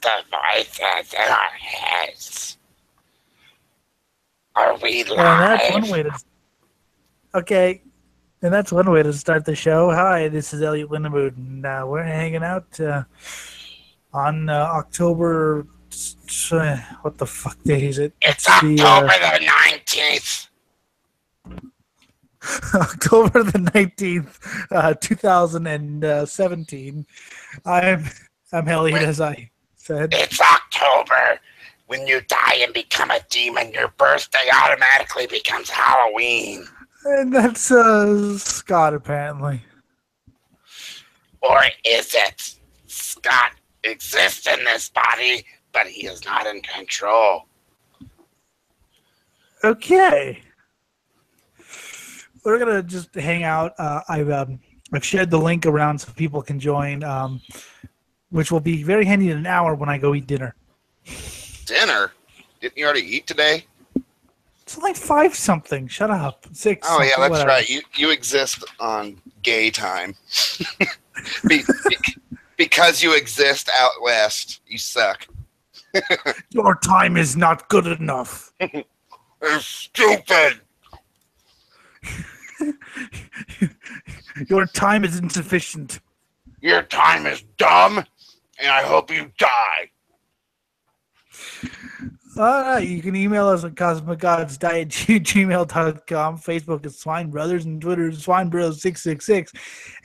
the voices in our heads. Are we live? And that's one way to. Okay, and that's one way to start the show. Hi, this is Elliot Lindemood, and we're hanging out on October. What the fuck day is it? It's October the 19th. October the 19th, 2017. I'm Elliot, as I said. It's October. When you die and become a demon, your birthday automatically becomes Halloween. And that's Scott, apparently. Or is it? Scott exists in this body, but he is not in control. Okay. We're gonna just hang out. I've shared the link around so people can join, which will be very handy in an hour when I go eat dinner. Dinner? Didn't you already eat today? It's like 5 something. Shut up. 6. Oh yeah, that's whatever. right. You exist on gay time. Because you exist out west, you suck. Your time is not good enough. It's stupid. Your time is insufficient. Your time is dumb, and I hope you die. All right, you can email us at cosmicgodsdie@gmail.com. Facebook is Swine Brothers, and Twitter is SwineBros666.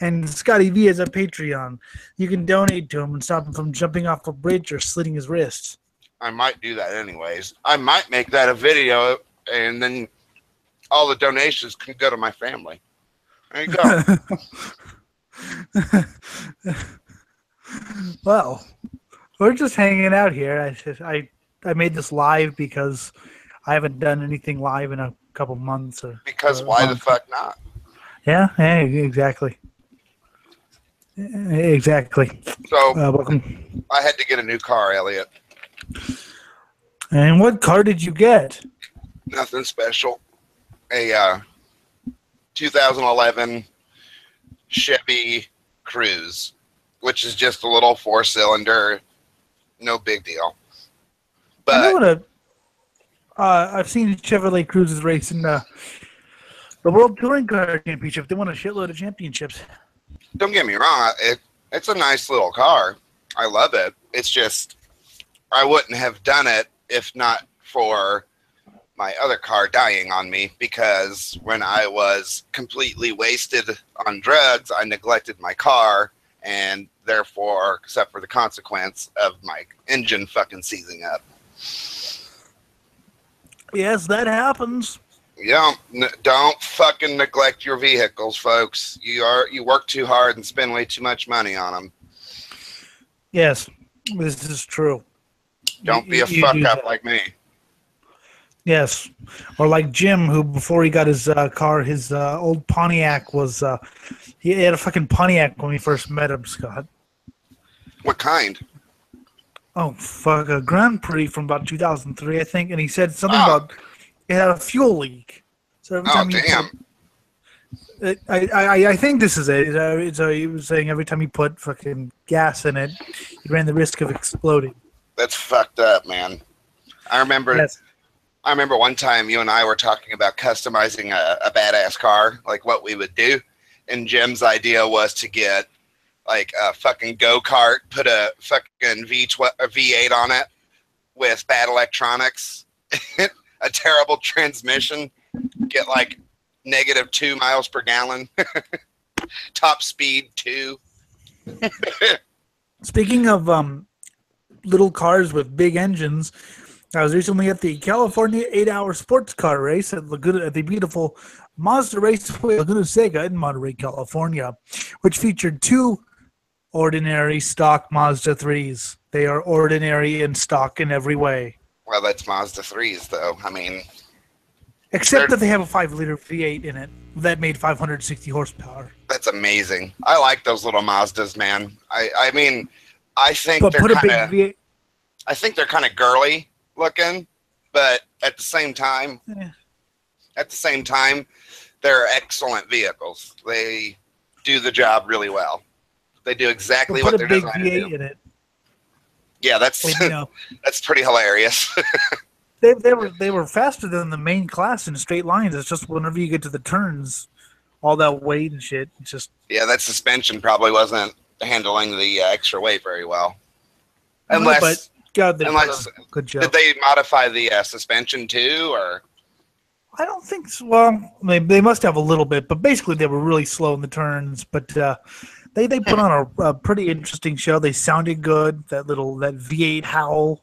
And Scotty V is a Patreon. You can donate to him and stop him from jumping off a bridge or slitting his wrists. I might do that anyways. I might make that a video, and then all the donations can go to my family. There you go. Well, we're just hanging out here. I made this live because I haven't done anything live in a couple months. Because why the fuck not? Yeah, exactly. Exactly. So, welcome. I had to get a new car, Elliot. And what car did you get? Nothing special. A 2011 Chevy Cruze, which is just a little 4-cylinder, no big deal. But I've seen Chevrolet Cruises race in the World Touring Car Championship. They won a shitload of championships. Don't get me wrong, it's a nice little car. I love it. It's just I wouldn't have done it if not for my other car dying on me, because when I was completely wasted on drugs, I neglected my car, and therefore suffered the consequence of my engine fucking seizing up. Yes, that happens. Yeah, don't fucking neglect your vehicles, folks. You work too hard and spend way too much money on them. Yes, this is true. Don't be a fuck up like me. Yes, or like Jim, who before he got his car, his old Pontiac was. He had a fucking Pontiac when we first met him, Scott. What kind? Oh fuck, a Grand Prix from about 2003, I think, and he said something about it had a fuel leak. So every time I think this is it. He was saying every time he put fucking gas in it, he ran the risk of exploding. That's fucked up, man. I remember. Yes. I remember one time you and I were talking about customizing a badass car, like what we would do, and Jim's idea was to get like a fucking go-kart, put a fucking V8 on it with bad electronics, a terrible transmission, get like -2 miles per gallon, top speed 2. Speaking of little cars with big engines, I was recently at the California 8-hour sports car race at the beautiful Mazda Raceway Laguna Seca in Monterey, California, which featured 2 ordinary stock Mazda 3s. They are ordinary in stock in every way. Well, that's Mazda 3s, though. I mean... Except that they have a 5-liter V8 in it that made 560 horsepower. That's amazing. I like those little Mazdas, man. I mean, I think but they're kind of... V8. I think they're kind of girly looking, but at the same time... they're excellent vehicles. They do the job really well. They do exactly what they're designed to do. In it. Yeah, that's And, that's pretty hilarious. they were faster than the main class in straight lines. It's just whenever you get to the turns, all that weight and shit. It's just Yeah, that suspension probably wasn't handling the extra weight very well. but God, they Unless did a good job. did they modify the suspension too, or? I don't think so. Well, they must have a little bit, but basically they were really slow in the turns. But they put on a pretty interesting show. They sounded good. That V8 howl.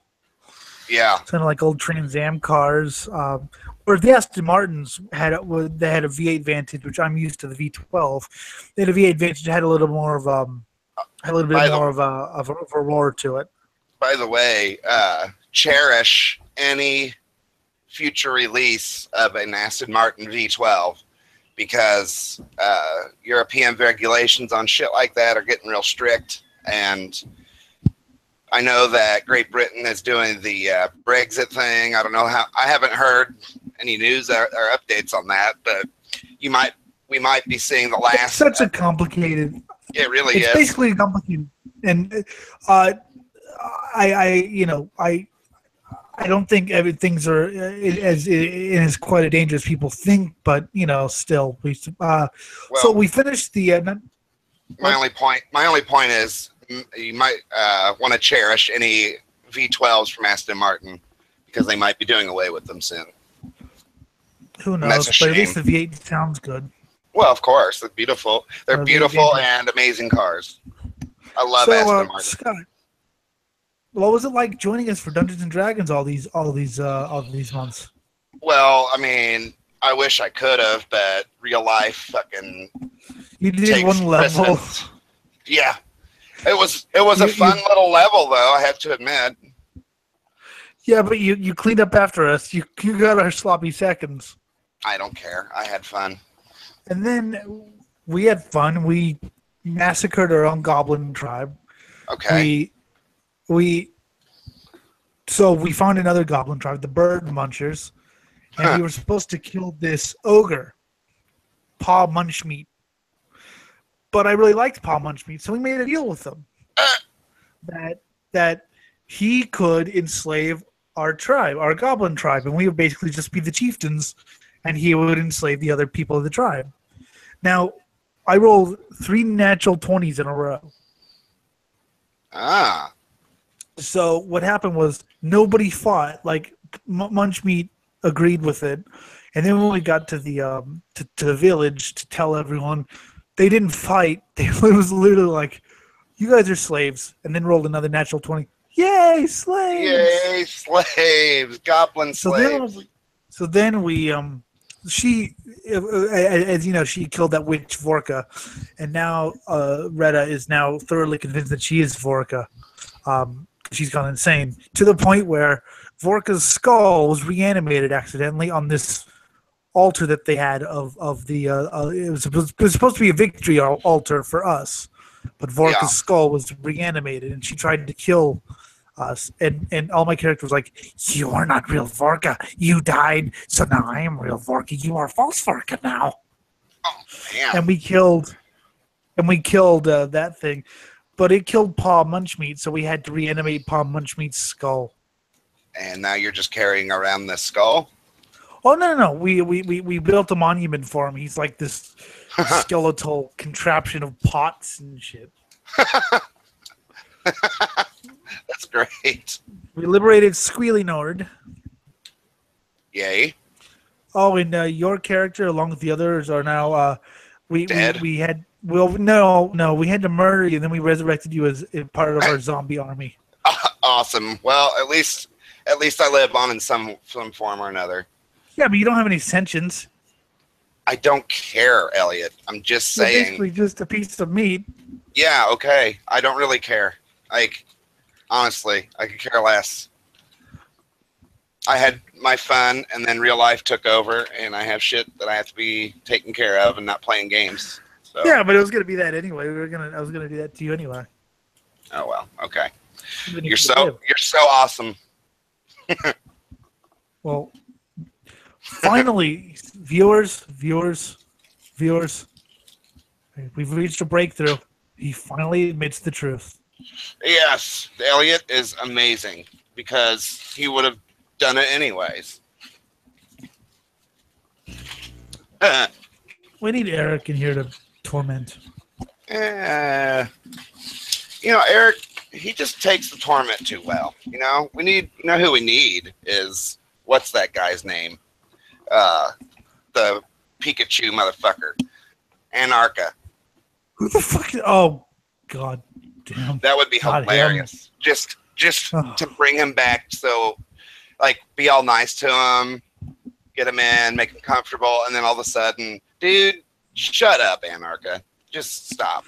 Yeah. Sounded like old Trans Am cars. Or the Aston Martins had a V8 Vantage, which I'm used to the V12. They had a V8 Vantage that had a little more of a roar to it. By the way, cherish any future release of an Aston Martin V12 because European regulations on shit like that are getting real strict, and I know that Great Britain is doing the Brexit thing. I don't know how. I haven't heard any news or updates on that, but we might be seeing the last. It's such a complicated. It really is. It's basically complicated, and I don't think everything's as quite as dangerous as people think, but still so we finished the. My only point is you might want to cherish any V12s from Aston Martin because they might be doing away with them soon. Who knows? But at least the V8 sounds good. Well, of course, they're beautiful. They're beautiful and amazing cars. I love Aston Martin. Scott, what was it like joining us for Dungeons and Dragons all these months? Well, I mean, I wish I could have, but real life fucking. You did one level. Precedence. Yeah, it was a fun little level, though. I have to admit. Yeah, but you cleaned up after us. You got our sloppy seconds. I don't care. I had fun. And then we had fun. We massacred our own goblin tribe. Okay. So we found another goblin tribe, the Bird Munchers, and we were supposed to kill this ogre, Paw Munchmeat. But I really liked Paw Munchmeat, so we made a deal with him that he could enslave our tribe, our goblin tribe, and we would basically just be the chieftains, and he would enslave the other people of the tribe. Now, I rolled 3 natural 20s in a row. So what happened was nobody fought. Like Munchmeat agreed with it, and then when we got to the to the village to tell everyone, they didn't fight. It was literally like, "You guys are slaves," and then rolled another natural 20. Yay, slaves! Yay, slaves! Goblin slaves. So then we she, as you know, she killed that witch Vorka, and now Retta is now thoroughly convinced that she is Vorka. She's gone insane to the point where Vorka's skull was reanimated accidentally on this altar that they had of the. It was supposed to be a victory altar for us, but Vorka's skull was reanimated, and she tried to kill us. And all my characters were like, "You are not real Vorka. You died, so now I am real Vorka. You are false Vorka now." Oh, damn. And we killed that thing. But it killed Paw Munchmeat, so we had to reanimate Paw Munchmeat's skull. And now you're just carrying around this skull? Oh no! We built a monument for him. He's like this skeletal contraption of pots and shit. That's great. We liberated Squealy Nord. Yay! Oh, and your character, along with the others, are now dead. We had. Well, no, we had to murder you, and then we resurrected you as part of our zombie army. Awesome. Well, at least I live on in some form or another. Yeah, but you don't have any sentience. I don't care, Elliot. I'm just saying. You're basically just a piece of meat. Yeah, okay. I don't really care. Like, honestly, I could care less. I had my fun, and then real life took over, and I have shit that I have to be taken care of and not playing games. So. Yeah, but it was gonna be that anyway. I was gonna do that to you anyway. Oh well, okay. You're so awesome. Well, finally, viewers, we've reached a breakthrough. He finally admits the truth. Yes, Elliot is amazing because he would have done it anyways. We need Eric in here to torment. You know, Eric, he just takes the torment too well. You know, we need, you know, who we need is, what's that guy's name? The Pikachu motherfucker. Anarcha. Who the fuck? Oh, God damn. That would be Not hilarious. him. Just to bring him back, so, like, be all nice to him, get him in, make him comfortable, and then all of a sudden, dude, shut up, Anarcha. Just stop.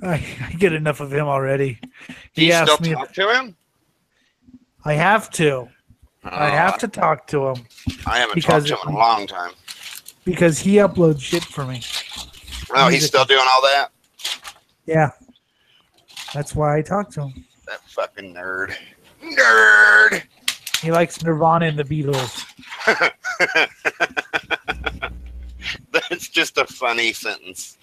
I get enough of him already. Do you still talk to him? I have to. I have to talk to him. I haven't talked to him in a long time. Because he uploads shit for me. Oh, he's still doing all that? Yeah. That's why I talk to him. That fucking nerd. Nerd! He likes Nirvana and the Beatles. That's just a funny sentence.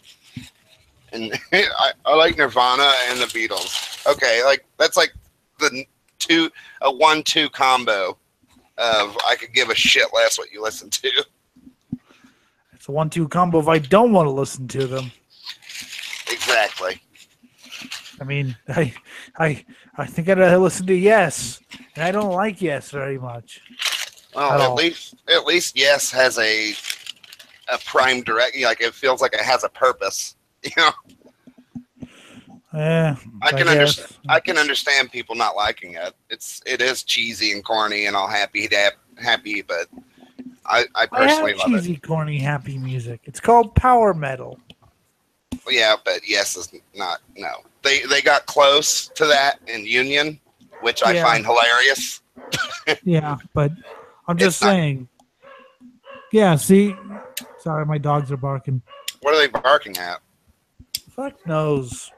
And I like Nirvana and the Beatles. Okay, like that's like the 1-2 combo of I could give a shit less what you listen to. It's a 1-2 combo if I don't want to listen to them. Exactly. I mean, I think I'd listen to Yes, and I don't like Yes very much. Well, at least Yes has a prime direct. Like it feels like it has a purpose. You know. Yeah, I can understand people not liking it. It is cheesy and corny and all happy, but I personally love it. Cheesy, corny, happy music. It's called power metal. Yeah, but Yes is not. No, they got close to that in Union, which I find hilarious. Yeah, but I'm just saying. Yeah, see, sorry, my dogs are barking. What are they barking at? Fuck knows.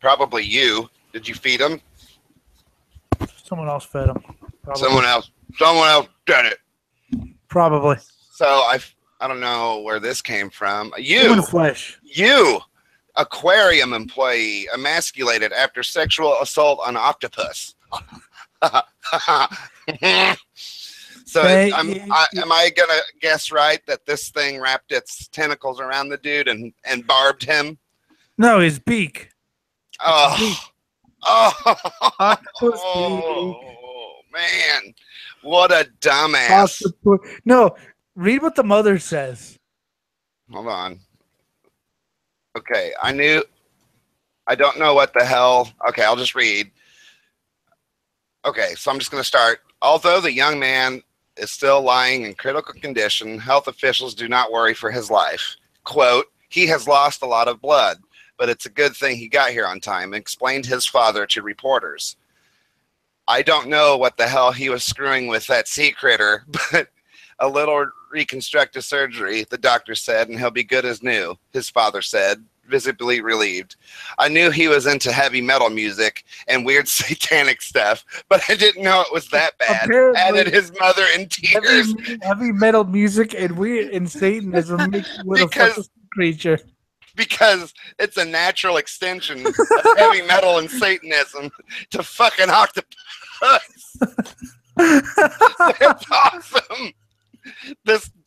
Probably you. Did you feed them? Someone else fed them. Someone else did it. Probably. So I don't know where this came from. Human flesh. You, aquarium employee, emasculated after sexual assault on octopus. So am I gonna guess right that this thing wrapped its tentacles around the dude and barbed him? No, his beak. Oh, man, what a dumbass! No, read what the mother says. Hold on. Okay, I don't know what the hell. Okay, I'll just read. Okay, so I'm just going to start. Although the young man is still lying in critical condition, health officials do not worry for his life. Quote, he has lost a lot of blood, but it's a good thing he got here on time, explained his father to reporters. I don't know what the hell he was screwing with that sea critter, but a little reconstructive surgery, the doctor said, and he'll be good as new, his father said, visibly relieved. I knew he was into heavy metal music and weird satanic stuff, but I didn't know it was that bad. Apparently, added his mother in tears. Heavy metal music and Satanism with a fucking creature. Because it's a natural extension of heavy metal and Satanism to fucking octopus. That's awesome.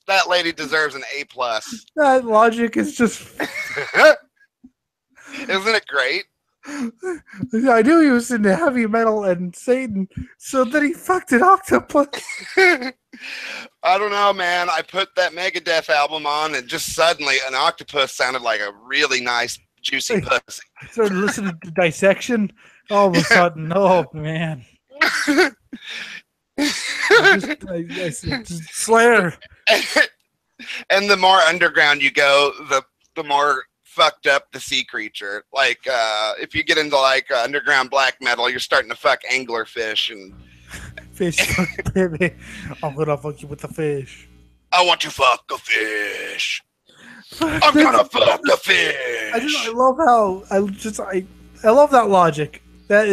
That lady deserves an A+. That logic is just... Isn't it great? I knew he was into heavy metal and Satan, so then he fucked an octopus. I don't know, man. I put that Megadeth album on, and just suddenly an octopus sounded like a really nice, juicy pussy. Started listening to Dissection. All of a sudden, oh, man. Slayer. And the more underground you go, the more fucked up the sea creature. Like if you get into like underground black metal, you're starting to fuck anglerfish and fish. Baby, I'm gonna fuck you with the fish. I want to fuck a fish. I'm gonna fuck a fish. I love how I love that logic. That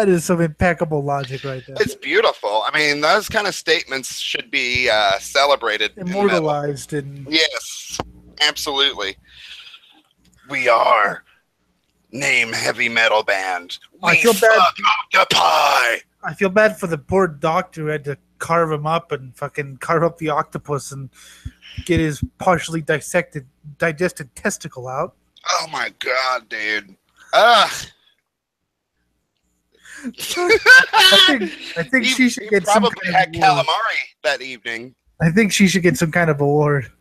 is some impeccable logic right there. It's beautiful. I mean, those kind of statements should be celebrated, immortalized. Yes, absolutely. We are Name heavy metal band. I We feel bad. fuck octopi. I feel bad for the poor doctor who had to carve him up and fucking carve up the octopus and get his partially digested testicle out. Oh my god, dude. Ugh. I think she should get some probably kind had of award. calamari that evening I think she should get some kind of award.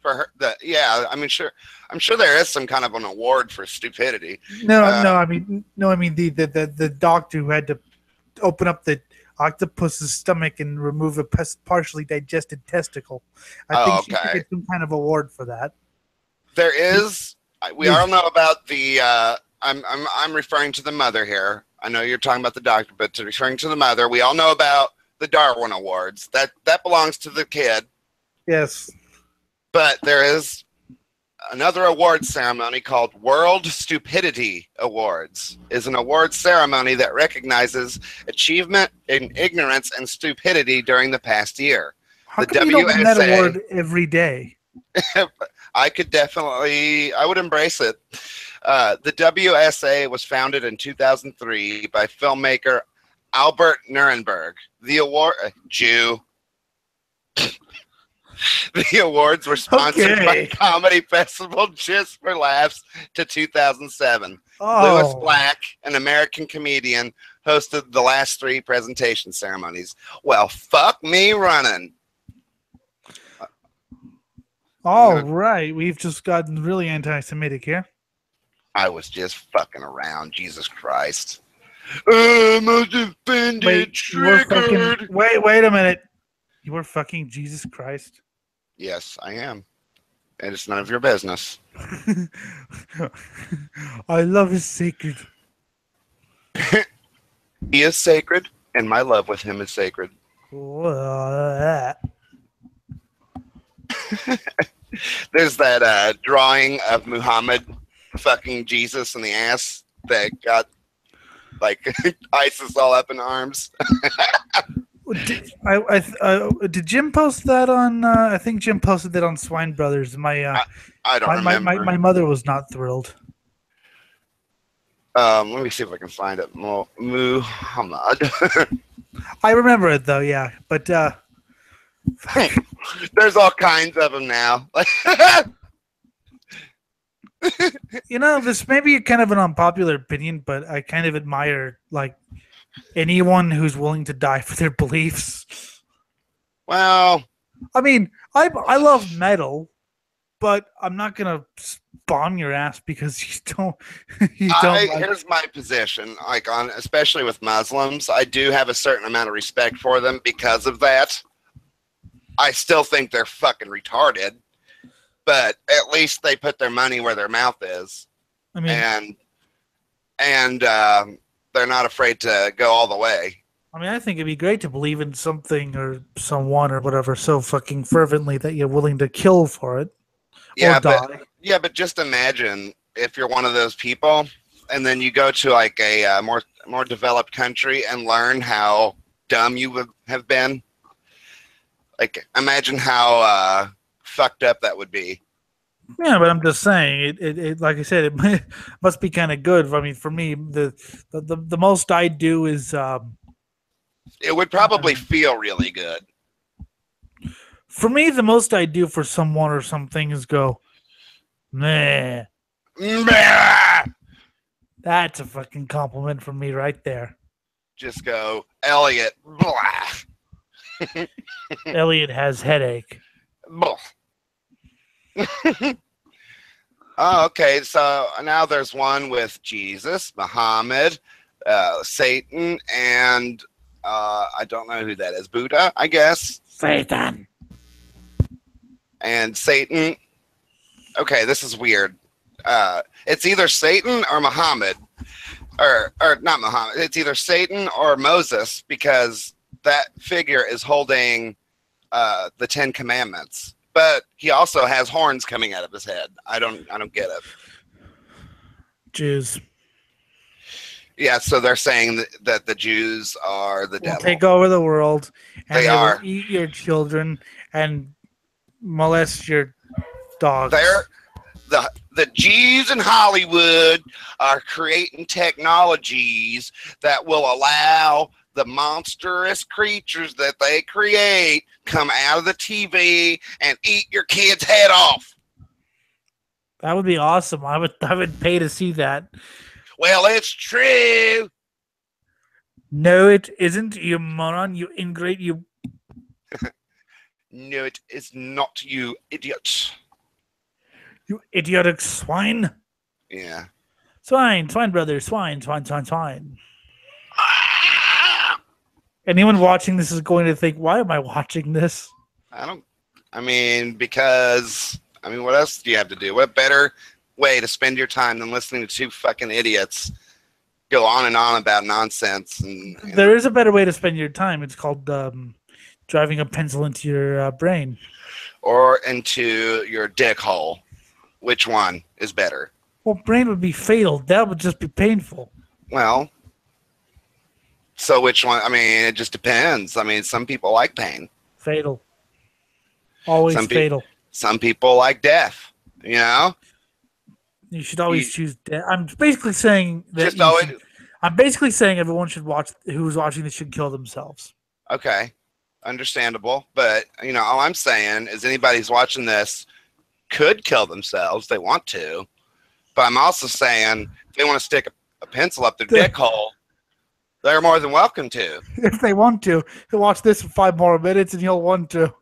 for her. Yeah, I mean, sure. I'm sure there is some kind of an award for stupidity. No, I mean the doctor who had to open up the octopus's stomach and remove a partially digested testicle. I think she should get some kind of award for that. There is. We all know about the. I'm referring to the mother here. I know you're talking about the doctor, but referring to the mother, we all know about the Darwin Awards. That belongs to the kid. Yes. But there is another award ceremony called World Stupidity Awards. Is an award ceremony that recognizes achievement in ignorance and stupidity during the past year. How come you don't win that award every day? I would embrace it. The WSA was founded in 2003 by filmmaker Albert Nuremberg. The award, Jew. The awards were sponsored by Comedy Festival Just for Laughs to 2007. Louis Black, an American comedian, hosted the last 3 presentation ceremonies. Well, fuck me running. All right, we've just gotten really anti-Semitic here. I was just fucking around. Jesus Christ. I'm offended, triggered. Wait a minute. You were fucking Jesus Christ? Yes, I am. And it's none of your business. I love his sacred. He is sacred, and my love with him is sacred. There's that drawing of Muhammad fucking Jesus in the ass that got like ISIS all up in arms. Did Jim post that on? I think Jim posted that on Swine Brothers. I don't remember. My mother was not thrilled. Let me see if I can find it. Muhammad. I remember it though, yeah. But there's all kinds of them now. You know, this may be kind of an unpopular opinion, but I kind of admire like anyone who's willing to die for their beliefs. Well, I mean, I love metal, but I'm not gonna bomb your ass because you don't. Here's my position, especially with Muslims, I do have a certain amount of respect for them because of that. I still think they're fucking retarded, but at least they put their money where their mouth is. I mean, and they're not afraid to go all the way. I mean, I think it'd be great to believe in something or someone or whatever so fucking fervently that you're willing to kill for it. Yeah, but just imagine if you're one of those people, and then you go to like a more developed country and learn how dumb you would have been. Like, imagine how fucked up that would be. Yeah, but I'm just saying, it like I said, it must be kind of good. I mean, for me, the most I do is it would probably feel really good. For me, the most I do for someone or something is go, meh. Meh. That's a fucking compliment from me right there. Just go, Elliot. Blah. Elliot has headache. Oh, okay. So now there's one with Jesus, Muhammad, Satan, and I don't know who that is. Buddha, I guess. Satan. And Satan. Okay, this is weird. It's either Satan or Muhammad, or not Muhammad. It's either Satan or Moses, because that figure is holding the 10 Commandments, but he also has horns coming out of his head. I don't get it. Jews. Yeah, so they're saying that the Jews are the devil. Take over the world, and they are. Will eat your children and molest your dogs. the G's in Hollywood are creating technologies that will allow the monstrous creatures that they create come out of the TV and eat your kid's head off. That would be awesome. I would pay to see that. Well, it's true. No, it isn't, you moron, you ingrate, you... No, it is not, you idiot. You idiotic swine. Yeah. Swine, brother, swine. Anyone watching this is going to think, why am I watching this? Because what else do you have to do? What better way to spend your time than listening to two fucking idiots go on and on about nonsense? And there is a better way to spend your time. It's called driving a pencil into your brain. Or into your dick hole. Which one is better? Well, brain would be fatal. That would just be painful. Well, so which one? It just depends. Some people like pain. Fatal. Always fatal. Some people like death, you know? You should always choose death. I'm basically saying that everyone should who's watching this should kill themselves. Okay. Understandable. But, all I'm saying is anybody who's watching this could kill themselves. They want to. But I'm also saying if they want to stick a pencil up their dick hole, they're more than welcome to. If they want to. He'll watch this for 5 more minutes and he'll want to.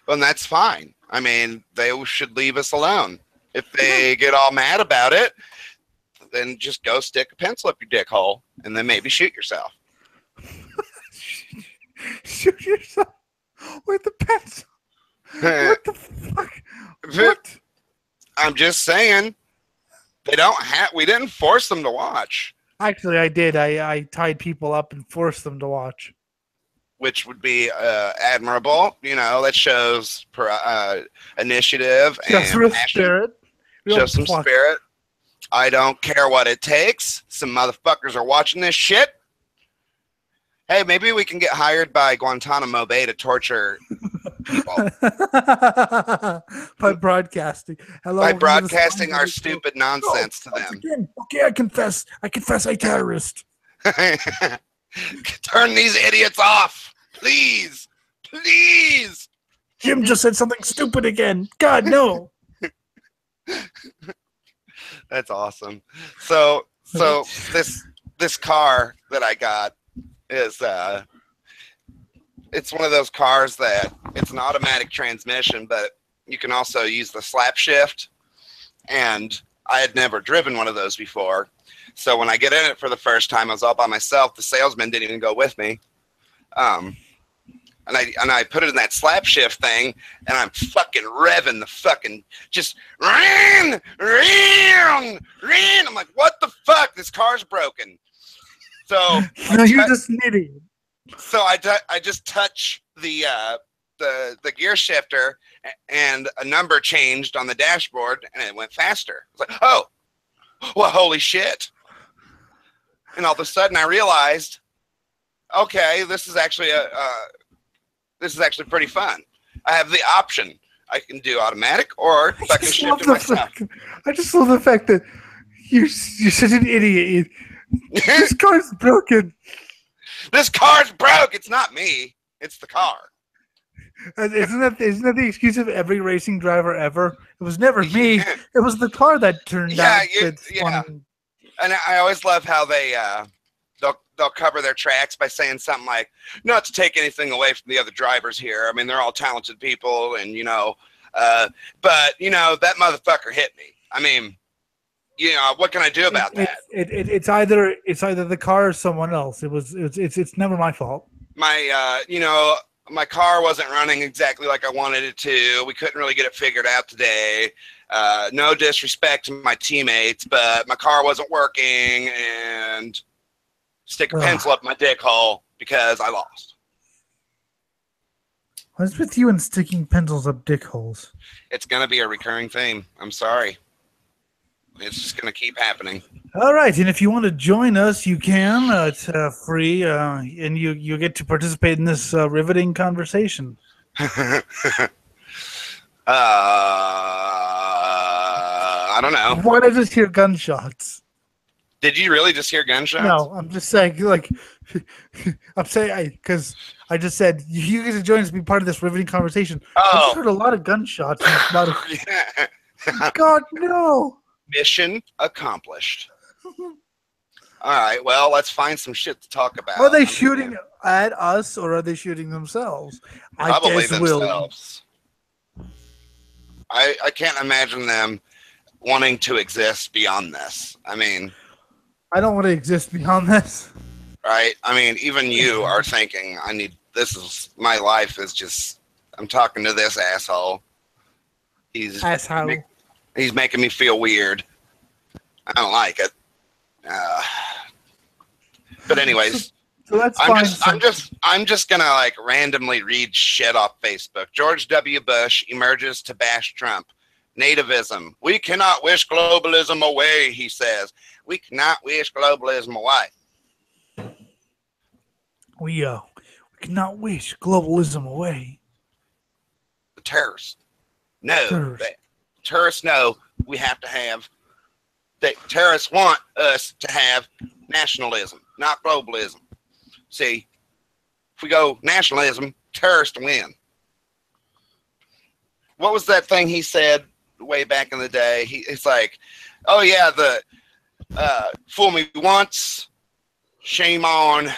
Well, that's fine. They should leave us alone. If they get all mad about it, then just go stick a pencil up your dick hole and then maybe shoot yourself. Shoot yourself with the pencil? What the fuck? What? I'm just saying, we didn't force them to watch. Actually, I did. I tied people up and forced them to watch. Which would be admirable. That shows initiative and spirit. Show some spirit. I don't care what it takes. Some motherfuckers are watching this shit. Hey, maybe we can get hired by Guantanamo Bay to torture people. By broadcasting. Hello, by broadcasting our stupid nonsense to them. Again. Okay, I confess I'm terrorist. Turn these idiots off. Please. Jim just said something stupid again. God, no. That's awesome. So this car that I got is it's one of those cars that it's an automatic transmission, but you can also use the slap shift. And I had never driven one of those before. So when I get in it for the first time, I was all by myself. The salesman didn't even go with me. And I put it in that slap shift thing, and I'm fucking revving the fucking just ran. I'm like, what the fuck? This car's broken. So no, you're just an idiot. So I just touch the gear shifter, and a number changed on the dashboard, and it went faster. I was like, oh, well, holy shit! And all of a sudden, I realized, okay, this is actually pretty fun. I have the option. I can do automatic, or I can shift it myself. I just love the fact that you're such an idiot. This car's broken. This car's broke. It's not me. It's the car. Isn't that the excuse of every racing driver ever? It was never me. It was the car that turned out. Yeah. And I always love how they'll cover their tracks by saying something like, not to take anything away from the other drivers here. I mean, they're all talented people, and but that motherfucker hit me. I mean, what can I do about that? It's either the car or someone else. It's never my fault. My car wasn't running exactly like I wanted it to. We couldn't really get it figured out today. No disrespect to my teammates, but my car wasn't working, and stick a pencil up my dick hole because I lost. What's with you and sticking pencils up dick holes? It's going to be a recurring theme. I'm sorry. It's just going to keep happening. All right, and if you want to join us, you can. It's free, and you get to participate in this riveting conversation. I don't know. Why did I just hear gunshots? Did you really just hear gunshots? No, I'm just saying, like, I'm saying, because I just said, you guys are joining us to be part of this riveting conversation. I just heard a lot of gunshots. And a lot of... God, no. Mission accomplished. All right, well, let's find some shit to talk about. Are they shooting at us, or are they shooting themselves? Probably themselves. I can't imagine them wanting to exist beyond this. I mean... I don't want to exist beyond this. Right? I mean, even you are thinking, my life is just, I'm talking to this asshole. He's making me feel weird. I don't like it. But anyways, so I'm just gonna like randomly read shit off Facebook. George W. Bush emerges to bash Trump. Nativism. We cannot wish globalism away, he says. We cannot wish globalism away. We cannot wish globalism away. The terrorists. No. Terrorists know we have to have... terrorists want us to have nationalism, not globalism. See, if we go nationalism, terrorists win. What was that thing he said way back in the day? It's like, oh yeah, the fool me once, shame on.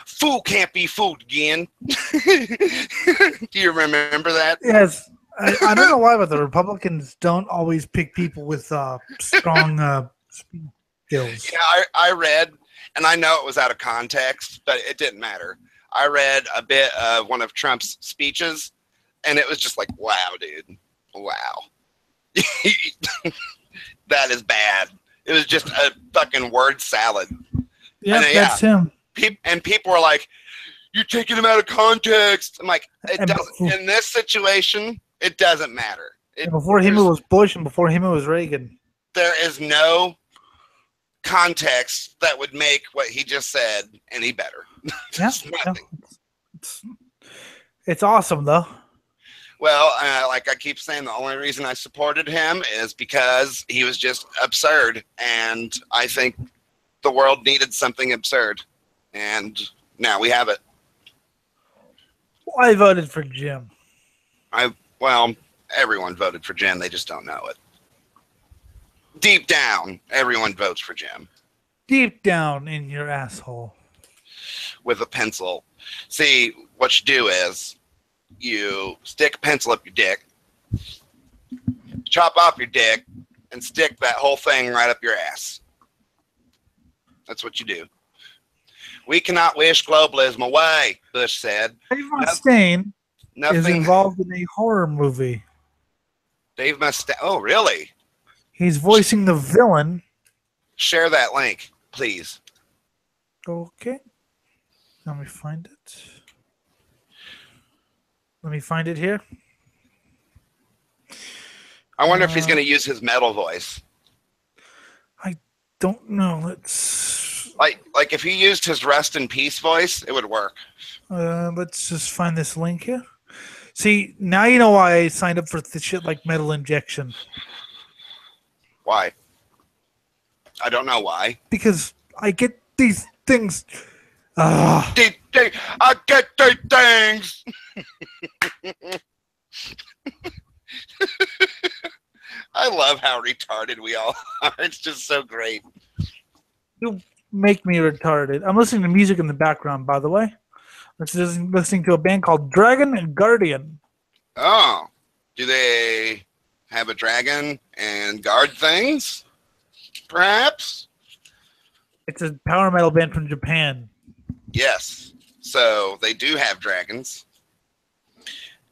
Fool can't be fooled again. Do you remember that? Yes. I don't know why, but the Republicans don't always pick people with strong skills. Yeah, I read, and I know it was out of context, but it didn't matter. I read a bit of one of Trump's speeches, and it was just like, wow, dude. Wow. That is bad. It was just a fucking word salad. Yeah, that's him. And people were like, you're taking him out of context. I'm like, in this situation, it doesn't matter. Before him, it was Bush, and before him, it was Reagan. There is no context that would make what he just said any better. Nothing. It's awesome, though. Well, like I keep saying, the only reason I supported him is because he was just absurd, and I think the world needed something absurd, and now we have it. I voted for Jim. Well, everyone voted for Jim. They just don't know it. Deep down, everyone votes for Jim. Deep down in your asshole. With a pencil. See, what you do is you stick a pencil up your dick, chop off your dick, and stick that whole thing right up your ass. That's what you do. We cannot wish globalism away, Bush said. Dave Mustaine is involved in a horror movie. Dave Mustaine. Oh, really? He's voicing the villain. Share that link, please. Okay. Let me find it. Let me find it here. I wonder if he's going to use his metal voice. I don't know. Let's like if he used his rest in peace voice, it would work. Let's just find this link here. See, now you know why I signed up for the shit like Metal Injection. Why? I don't know why. Because I get these things. I get these things. I love how retarded we all are. It's just so great. You make me retarded. I'm listening to music in the background, by the way. I'm listening to a band called Dragon and Guardian. Oh. Do they have a dragon and guard things? Perhaps? It's a power metal band from Japan. Yes. So they do have dragons.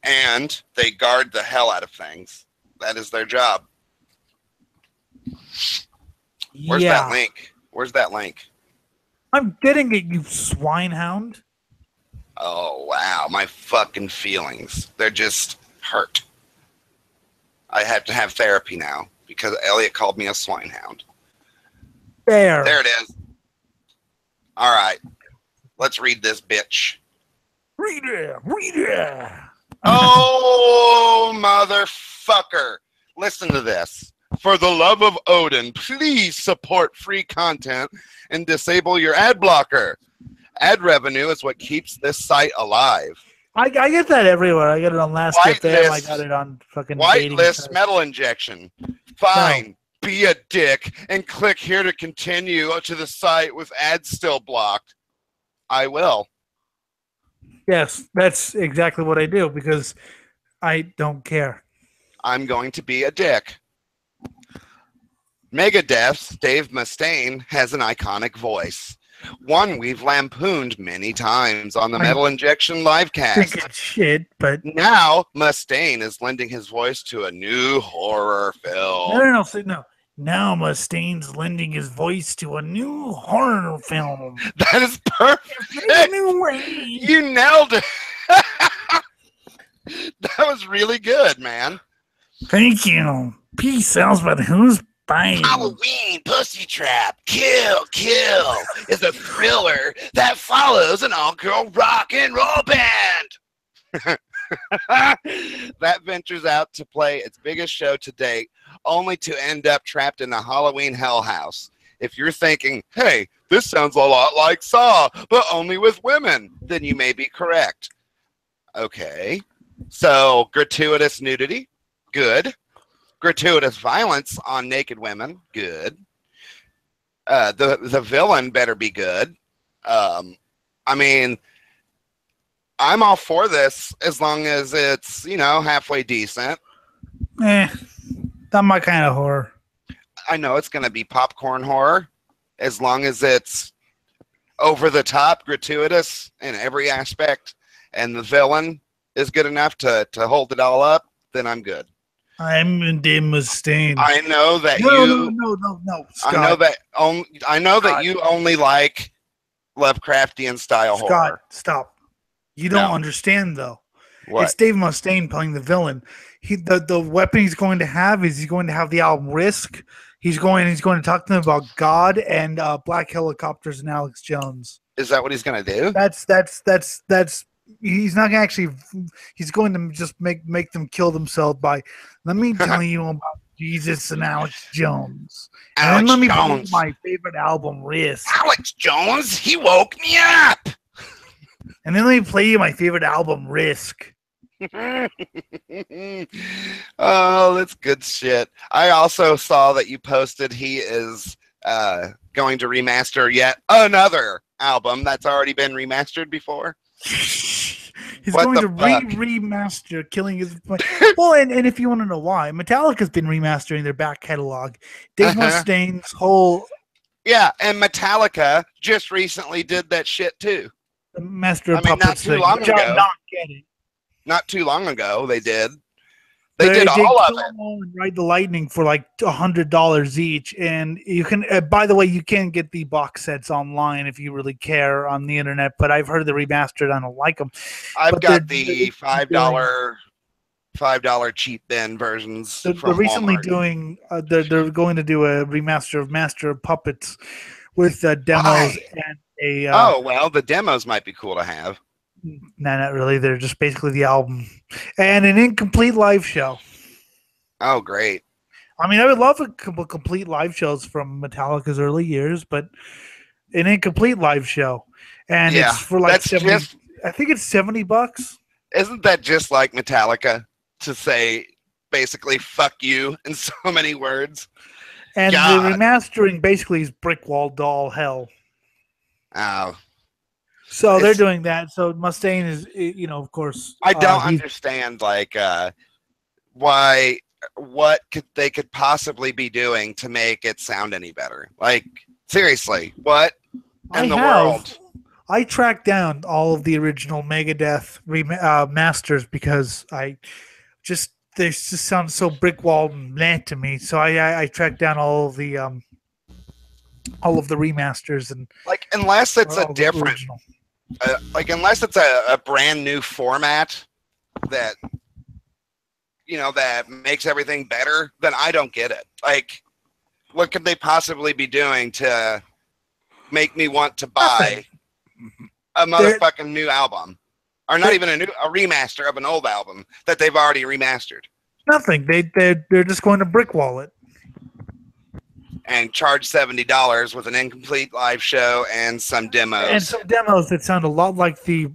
And they guard the hell out of things. That is their job. Where's that link? Where's that link? I'm getting it, you swine hound. Oh, wow. My fucking feelings. They're just hurt. I have to have therapy now because Elliot called me a swine hound. There it is. All right. Let's read this bitch. Read it. Read it. Oh, motherfucker. Listen to this. For the love of Odin, please support free content and disable your ad blocker. Ad revenue is what keeps this site alive. I get that everywhere. I get it on Last FM. I got it on fucking Whitelist metal injection. Fine. No. Be a dick and click here to continue to the site with ads still blocked. I will. Yes, that's exactly what I do because I don't care. I'm going to be a dick. Megadeth's Dave Mustaine has an iconic voice. One we've lampooned many times on the Metal Injection livecast. Shit, but now Mustaine is lending his voice to a new horror film. No. Now Mustaine's lending his voice to a new horror film. That is perfect. You nailed it. That was really good, man. Thank you. Peace out, but who's buying? Halloween Pussy Trap Kill is a thriller that follows an all-girl rock and roll band. That ventures out to play its biggest show to date, only to end up trapped in a Halloween hell house. If you're thinking, hey, this sounds a lot like Saw, but only with women, then you may be correct. Okay. So, gratuitous nudity? Good. Gratuitous violence on naked women? Good. The villain better be good. I mean, I'm all for this as long as it's, halfway decent. Not my kind of horror. I know it's going to be popcorn horror as long as it's over the top, gratuitous in every aspect, and the villain is good enough to hold it all up, then I'm good. I'm Dave Mustaine. I know that No. Scott. I know that you only like Lovecraftian style horror. Scott, stop. You don't understand though. What? It's Dave Mustaine playing the villain. The weapon he's going to have is he's going to have the album Risk. He's going to talk to them about God and Black Helicopters and Alex Jones. Is that what he's going to do? That's he's not actually. He's going to just make them kill themselves by. Let me tell you about Jesus and Alex Jones. And then let me play my favorite album, Risk. Alex Jones, he woke me up. And then let me play you my favorite album, Risk. Oh, that's good shit. I also saw that you posted he is going to remaster yet another album that's already been remastered before. He's going to remaster Killing His... Well, and if you want to know why, Metallica's been remastering their back catalog. Dave Mustaine's whole... Yeah, and Metallica just recently did that shit too. The Master of Puppets not too long ago. Not too long ago, they did. They did all of it. And Ride the Lightning for like $100 each, and you can. By the way, you can get the box sets online if you really care on the internet. But I've heard the remastered. I don't like them. I've got the $5 cheap bin versions. They're recently doing. They're going to do a remaster of Master of Puppets with demos and a. The demos might be cool to have. No, not really. They're just basically the album and an incomplete live show. Oh, great. I mean, I would love a complete live shows from Metallica's early years, but an incomplete live show. And it's for like 70, I think it's $70. Isn't that just like Metallica to say basically fuck you in so many words? And the remastering basically is brick wall doll hell. Oh. So they're doing that. So Mustaine is, of course. I don't understand, what they could possibly be doing to make it sound any better. Like, seriously, what in the world? I tracked down all of the original Megadeth masters because they just sound so brick walled and bland to me. So I tracked down all of the remasters and unless it's a different. Unless it's a brand new format that that makes everything better, then I don't get it. Like, what could they possibly be doing to make me want to buy a motherfucking new album, or not even a remaster of an old album that they've already remastered? Nothing. They're just going to brick wall it. And charge $70 with an incomplete live show and some demos. And some demos that sound a lot like the.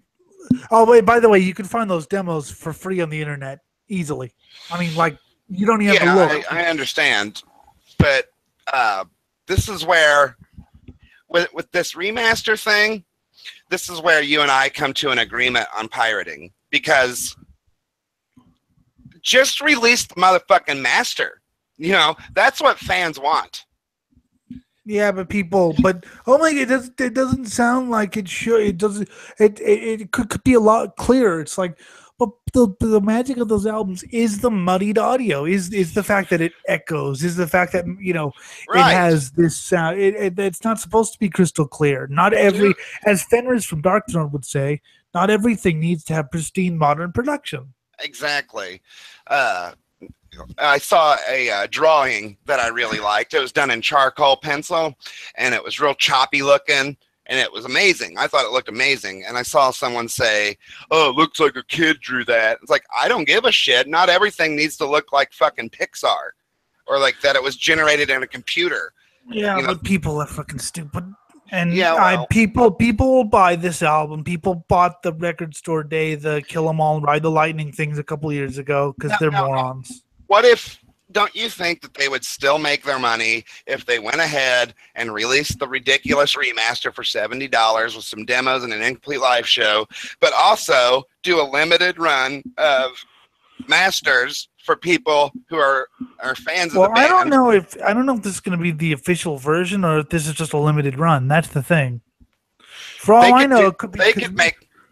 Oh wait! By the way, you can find those demos for free on the internet easily. I mean, like you don't even have to look. I understand, but this is where, with this remaster thing, this is where you and I come to an agreement on pirating, because just release the motherfucking master. You know, that's what fans want. Yeah, but oh my god, it doesn't sound like it should. It doesn't. It could be a lot clearer. It's like, but the magic of those albums is the muddied audio, is the fact that it echoes, is the fact that it has this sound. It's not supposed to be crystal clear. Not every, as Fenris from Darkthrone would say, not everything needs to have pristine modern production. Exactly. I saw a drawing that I really liked. It was done in charcoal pencil, and it was real choppy looking, and it was amazing. I thought it looked amazing, and I saw someone say, "Oh, it looks like a kid drew that." It's like, I don't give a shit. Not everything needs to look like fucking Pixar, or like that it was generated in a computer. Yeah, but people are fucking stupid. And people will buy this album. People bought the Record Store Day, the Kill 'Em All and Ride the Lightning things a couple years ago because they're morons. What if, don't you think that they would still make their money if they went ahead and released the ridiculous remaster for $70 with some demos and an incomplete live show, but also do a limited run of masters for people who are fans of the band? I don't know if this is going to be the official version or if this is just a limited run. That's the thing. For all I know, it could be.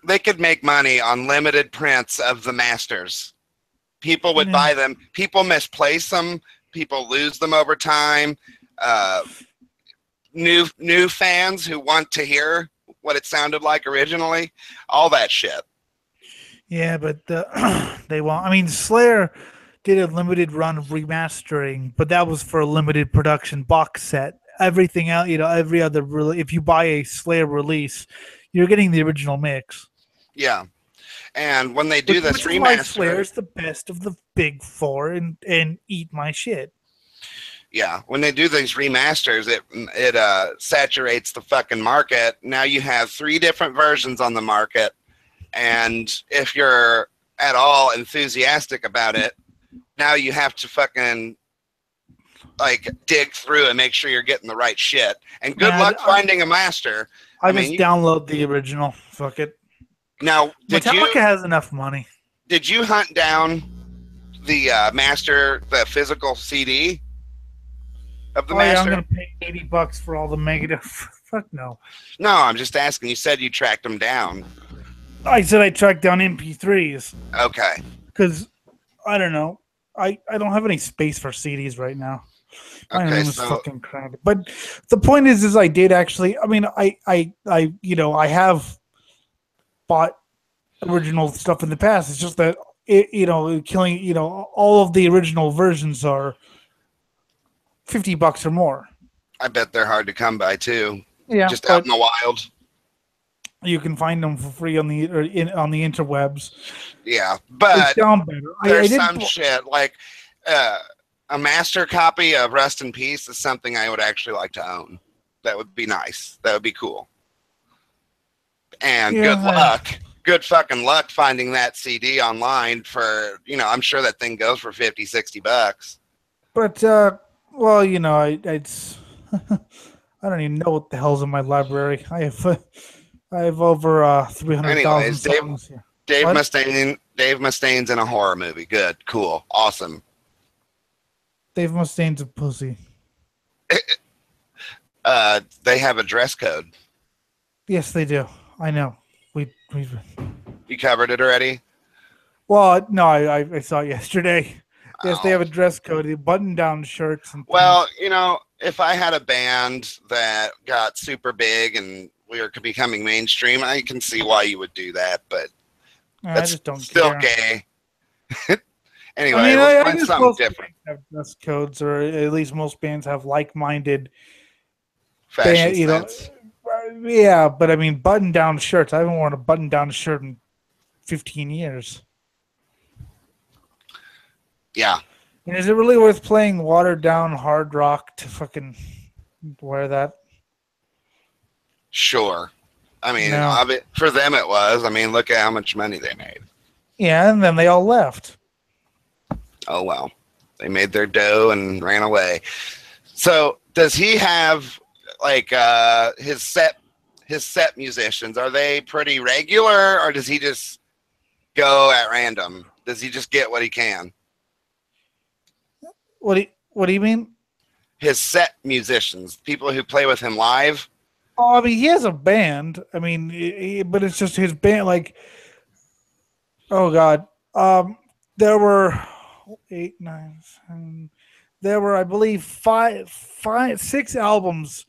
They could make money on limited prints of the masters. People would buy them. People misplace them. People lose them over time. New fans who want to hear what it sounded like originally. All that shit. Yeah, but they won't. I mean, Slayer did a limited run of remastering, but that was for a limited production box set. Everything else, every other. If you buy a Slayer release, you're getting the original mix. Yeah. And when they do this remaster, Slayer's the best of the big four, and eat my shit. Yeah, when they do these remasters, it saturates the fucking market. Now you have 3 different versions on the market, and if you're at all enthusiastic about it, now you have to fucking like dig through and make sure you're getting the right shit. And good luck finding a master. I mean, download the original. Fuck it. Now, Metallica has enough money. Did you hunt down the master, the physical CD of the master? Yeah, I'm gonna pay $80 for all the Megadeth. Fuck no. No, I'm just asking. You said you tracked them down. I said I tracked down MP3s. Okay. Because I don't know. I don't have any space for CDs right now. My room is fucking crowded. But the point is I did actually. I mean, I have bought original stuff in the past. It's just that all of the original versions are $50 or more. I bet they're hard to come by too. Yeah, just out in the wild. You can find them for free on the interwebs. Yeah, but better. There's some shit like a master copy of Rest in Peace is something I would actually like to own. That would be nice. That would be cool. And good fucking luck finding that CD online for, I'm sure that thing goes for $50-$60. But, it's, I don't even know what the hell's in my library. I have over 300,000 songs here. Dave Mustaine's in a horror movie. Good, cool, awesome. Dave Mustaine's a pussy. They have a dress code. Yes, they do. I know. You covered it already? Well, no, I saw it yesterday. Yes, they have a dress code, button-down shirts. And well, if I had a band that got super big and we were becoming mainstream, I can see why you would do that, but I just don't still care. Gay. Anyway, let's find something different. Have dress codes, or at least most bands have like-minded fashion sense. Yeah, but I mean, button-down shirts. I haven't worn a button-down shirt in 15 years. Yeah. And is it really worth playing watered down hard rock to fucking wear that? Sure. I mean, No. for them it was. I mean, look at how much money they made. Yeah, and then they all left. Oh well, they made their dough and ran away. So, does he have like his set musicians? Are they pretty regular, or does he just go at random? Does he just get what he can? What do you mean? His set musicians, people who play with him live. Oh, I mean, he has a band. I mean, but it's just his band. Like, oh god, there were 8, 9, 10. There were, I believe, 6 albums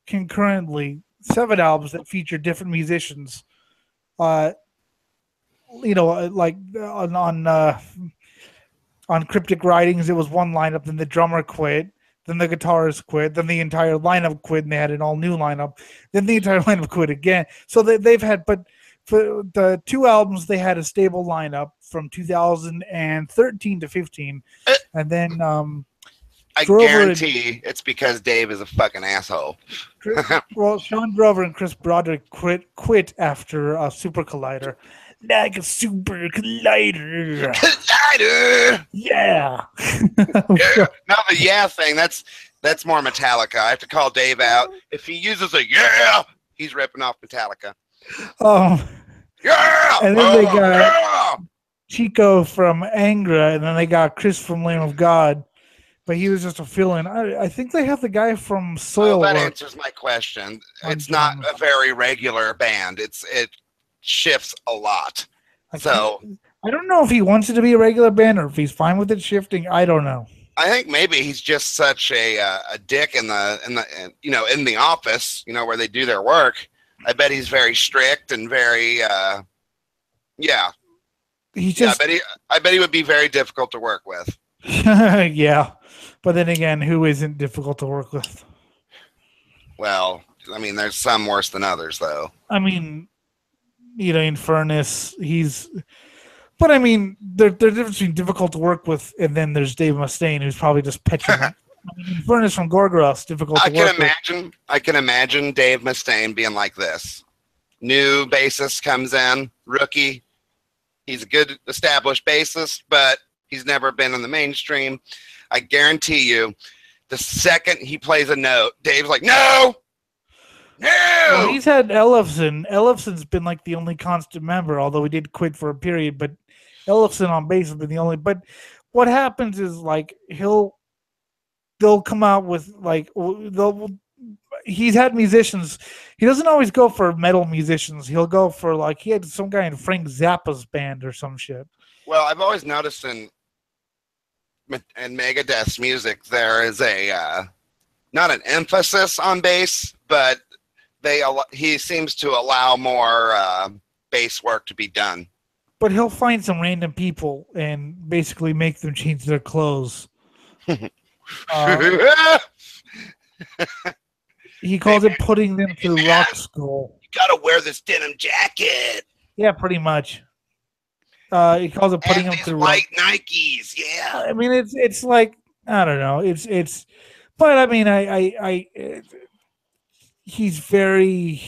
concurrently, 7 albums that feature different musicians. Like on Cryptic Writings, it was one lineup, then the drummer quit, then the guitarist quit, then the entire lineup quit, and they had an all new lineup. Then the entire lineup quit again. So they've had, but for the 2 albums, they had a stable lineup from 2013 to 15, and then I guarantee it's because Dave is a fucking asshole. Sean Drover and Chris Broderick quit after Super Collider. Like a super collider. Collider! Yeah. No, the yeah thing, that's more Metallica. I have to call Dave out. If he uses a yeah, he's ripping off Metallica. Yeah! And then they got Chico from Angra, and then they got Chris from Lamb of God. But he was just a fill-in. I think they have the guy from Soilwork. That answers my question. It's not a very regular band. It shifts a lot. So I don't know if he wants it to be a regular band or if he's fine with it shifting. I don't know. I think maybe he's just such a dick in the office, where they do their work. I bet he's very strict and very yeah. I bet he would be very difficult to work with. Yeah. But then again, who isn't difficult to work with? Well, I mean, there's some worse than others, though. I mean, in Furnace, but I mean, there's difference between difficult to work with, and then there's Dave Mustaine, who's probably just petulant. Furnace from Gorgoroth's difficult to work with. I can imagine Dave Mustaine being like this. New bassist comes in, rookie. He's a good established bassist, but he's never been in the mainstream. I guarantee you, the second he plays a note, Dave's like, no! Well, he's had Ellefson. Ellefson's been like the only constant member, although he did quit for a period. But Ellefson on bass has been the only. But what happens is like they'll come out with like he's had musicians. He doesn't always go for metal musicians. He'll go for like he had some guy in Frank Zappa's band or some shit. Well, I've always noticed in Megadeth's music there is a not an emphasis on bass, but he seems to allow more bass work to be done. But he'll find some random people and basically make them change their clothes. He calls it putting them through rock school. You gotta wear this denim jacket. Yeah, pretty much. He calls it putting them through white Nikes. Yeah. I mean, it's like I don't know. It's, but I mean, he's very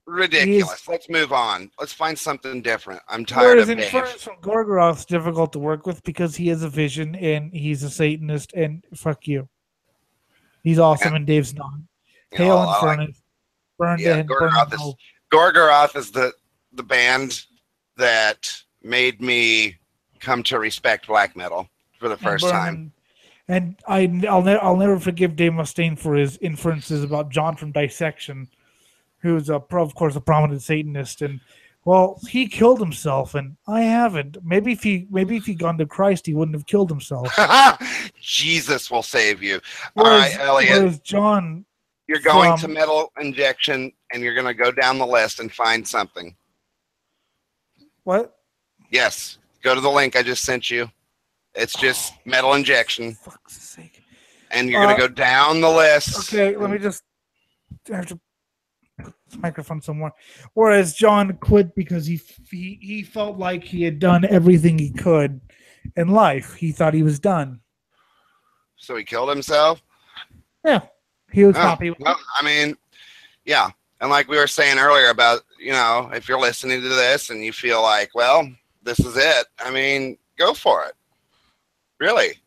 ridiculous. Let's move on. Let's find something different. I'm tired of Dave. Whereas from Gorgoroth's difficult to work with because he has a vision and he's a Satanist and fuck you. He's awesome and Dave's not. Hail and Furnace. Burned in. Gorgoroth is the band that made me come to respect black metal for the first time. And I'll never forgive Dave Mustaine for his inferences about John from Dissection, who's of course a prominent Satanist, and well, he killed himself, and I haven't. Maybe if he'd gone to Christ, he wouldn't have killed himself. Jesus will save you. All right, Elliot. John, you're going to Metal Injection, and you're going to go down the list and find something. What? Yes. Go to the link I just sent you. It's just Metal Injection. For fuck's sake. And you're going to go down the list. Okay, let me just... I have to put this microphone somewhere. Whereas John quit because he felt like he had done everything he could in life. He thought he was done. So he killed himself? Yeah. He was Oh, happy. well, I mean, yeah. And like we were saying earlier about, if you're listening to this and you feel like, well, this is it. I mean, go for it. Really.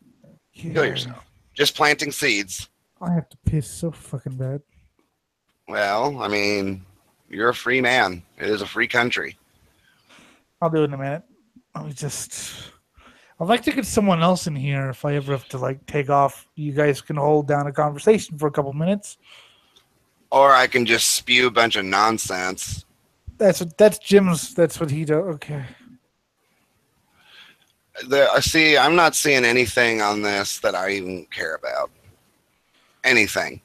Kill yourself. Just planting seeds. I have to piss so fucking bad. Well, I mean, you're a free man. It is a free country. I'll do it in a minute. I'd like to get someone else in here if I ever have to take off. You guys can hold down a conversation for a couple minutes. Or I can just spew a bunch of nonsense. That's Jim's. That's what he does. Okay. See, I'm not seeing anything on this that I even care about. Anything.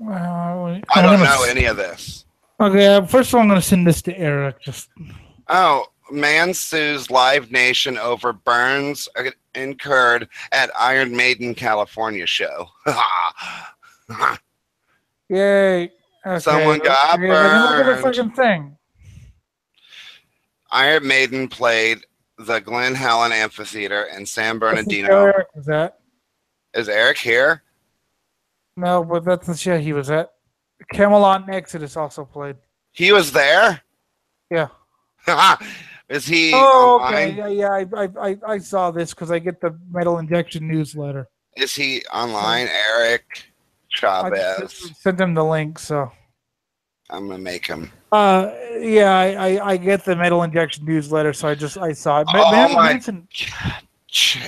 I don't know any of this. Okay, first of all, I'm going to send this to Eric. Oh, man sues Live Nation over burns incurred at Iron Maiden California show. Yay. Okay. Someone got burned. Look at the fucking thing. Iron Maiden played the Glen Helen Amphitheater in San Bernardino. Eric was at. Is Eric here? No, but that's the show he was at. Camelot and Exodus also played. He was there? Yeah. Is he? Oh, okay. Yeah. I saw this because I get the Metal Injection newsletter. Is he online, Eric Chavez? I sent him the link, so I'm gonna make him. Yeah, I get the Metal Injection newsletter, so I saw it. Oh my God.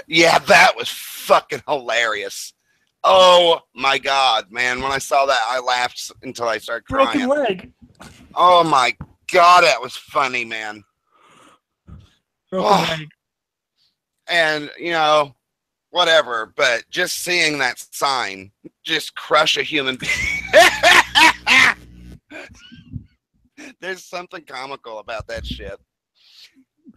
Yeah, that was fucking hilarious. Oh my God, man! When I saw that, I laughed until I started crying. Broken leg. Oh my God, that was funny, man. Broken leg. And whatever, but just seeing that sign just crush a human being. There's something comical about that shit.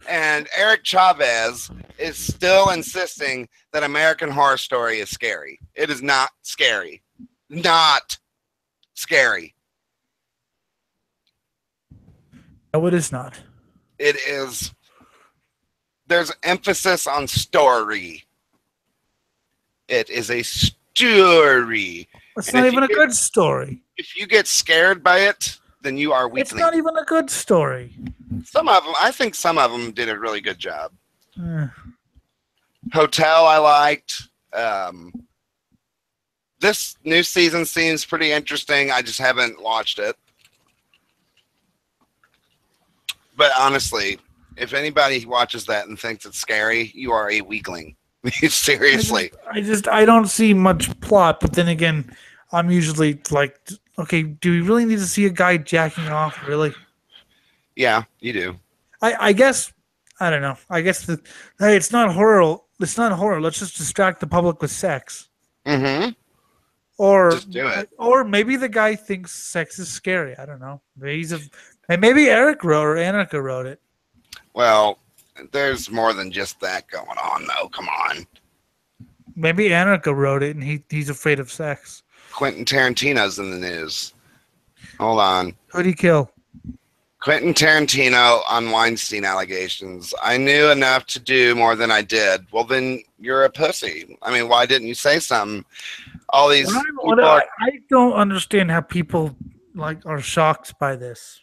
And Eric Chavez is still insisting that American Horror Story is scary. It is not scary. Not scary. No, it is not. It is. There's emphasis on story. It is a story. It's not even a good story. If you get scared by it, then you are weakling. It's not even a good story. I think some of them did a really good job. Hotel, I liked. This new season seems pretty interesting. I just haven't watched it. But honestly, if anybody watches that and thinks it's scary, you are a weakling. Seriously. I don't see much plot, but then again, I'm usually like, okay, do we really need to see a guy jacking off? Really? Yeah, you do. I guess, I don't know. I guess hey, it's not horror. It's not horror. Let's just distract the public with sex. Mm-hmm. Or just do it. Or maybe the guy thinks sex is scary. I don't know. Maybe Eric wrote or Annika wrote it. Well, there's more than just that going on, though. Come on. Maybe Annika wrote it, and he's afraid of sex. Quentin Tarantino's in the news. Hold on. Who'd he kill? Quentin Tarantino on Weinstein allegations. I knew enough to do more than I did. Well, then you're a pussy. I mean, why didn't you say something? All these I don't understand how people are shocked by this.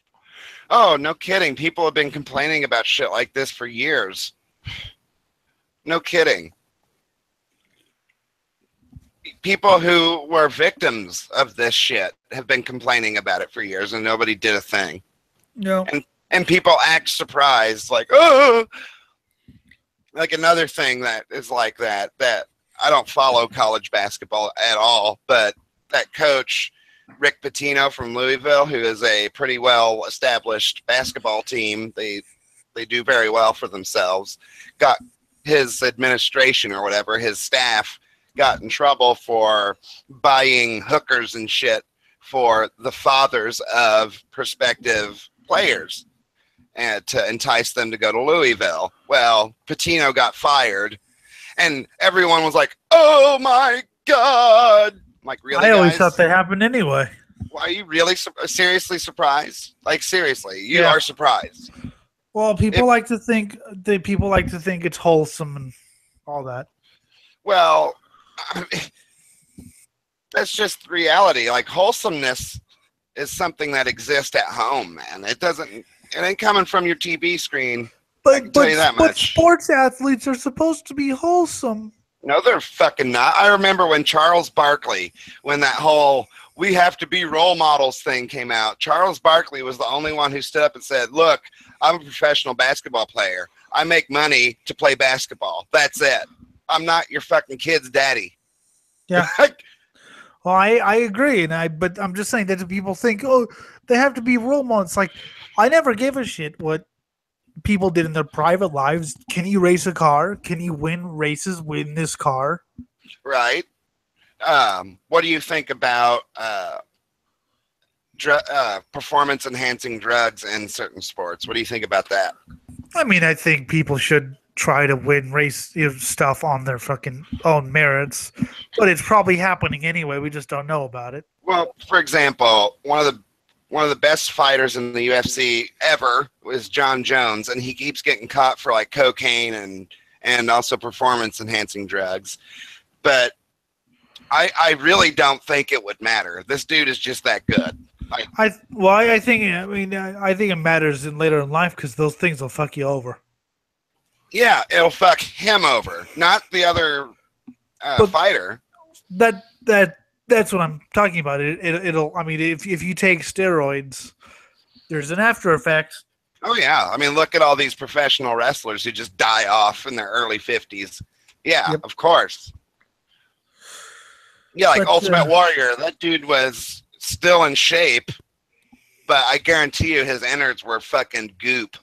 Oh, no kidding. People have been complaining about shit like this for years. No kidding. People who were victims of this shit have been complaining about it for years, and nobody did a thing. No. And people act surprised, like, oh! Like another thing that is like that I don't follow college basketball at all, but that coach, Rick Pitino from Louisville, who is a pretty well-established basketball team, they do very well for themselves, got his administration or whatever, his staff, got in trouble for buying hookers and shit for the fathers of prospective players and to entice them to go to Louisville. Well, Pitino got fired, and everyone was like, oh my God. I'm like, really, I always guys? thought that happened anyway. Are you really seriously surprised? Like, seriously, you are surprised. Well, people like to think it's wholesome, and all that. Well, I mean, that's just reality. Like wholesomeness is something that exists at home, man. It ain't coming from your TV screen. I can tell you that But much. sports athletes are supposed to be wholesome. No, they're fucking not. I remember when Charles Barkley, when that whole "we have to be role models" thing came out. Charles Barkley was the only one who stood up and said, "Look, I'm a professional basketball player. I make money to play basketball. That's it. I'm not your fucking kid's daddy." Yeah. Well, I agree, but I'm just saying that people think, oh, they have to be role models. Like, I never gave a shit what people did in their private lives. Can you race a car? Can you win races with this car? Right. What do you think about performance enhancing drugs in certain sports? What do you think about that? I mean, I think people should try to win race stuff on their fucking own merits, but it's probably happening anyway. We just don't know about it. Well, for example, one of the best fighters in the UFC ever was John Jones, and he keeps getting caught for like cocaine and also performance enhancing drugs. But I really don't think it would matter. This dude is just that good. I think it matters later in life because those things will fuck you over. Yeah, it'll fuck him over, not the other fighter. That's what I'm talking about. It'll. I mean, if you take steroids, there's an after effect. Oh yeah, I mean, look at all these professional wrestlers who just die off in their early 50s. Yeah, yep. Of course. Yeah, like Ultimate Warrior, that dude was still in shape, but I guarantee you his innards were fucking goop.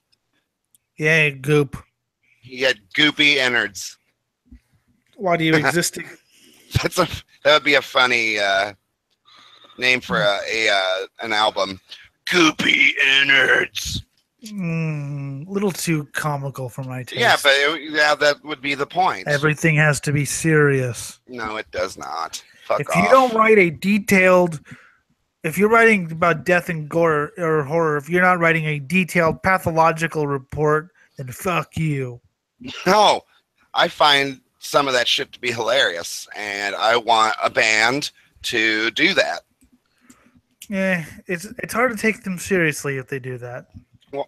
Yeah, goop. He had goopy innards. Why do you exist? That would be a funny name for an album. Goopy innards. Little too comical for my taste. Yeah, but that would be the point. Everything has to be serious. No, it does not. Fuck off. You don't write if you're writing about death and gore or horror, if you're not writing a detailed pathological report, then fuck you. No, I find some of that shit to be hilarious, and I want a band to do that. Yeah, it's hard to take them seriously if they do that.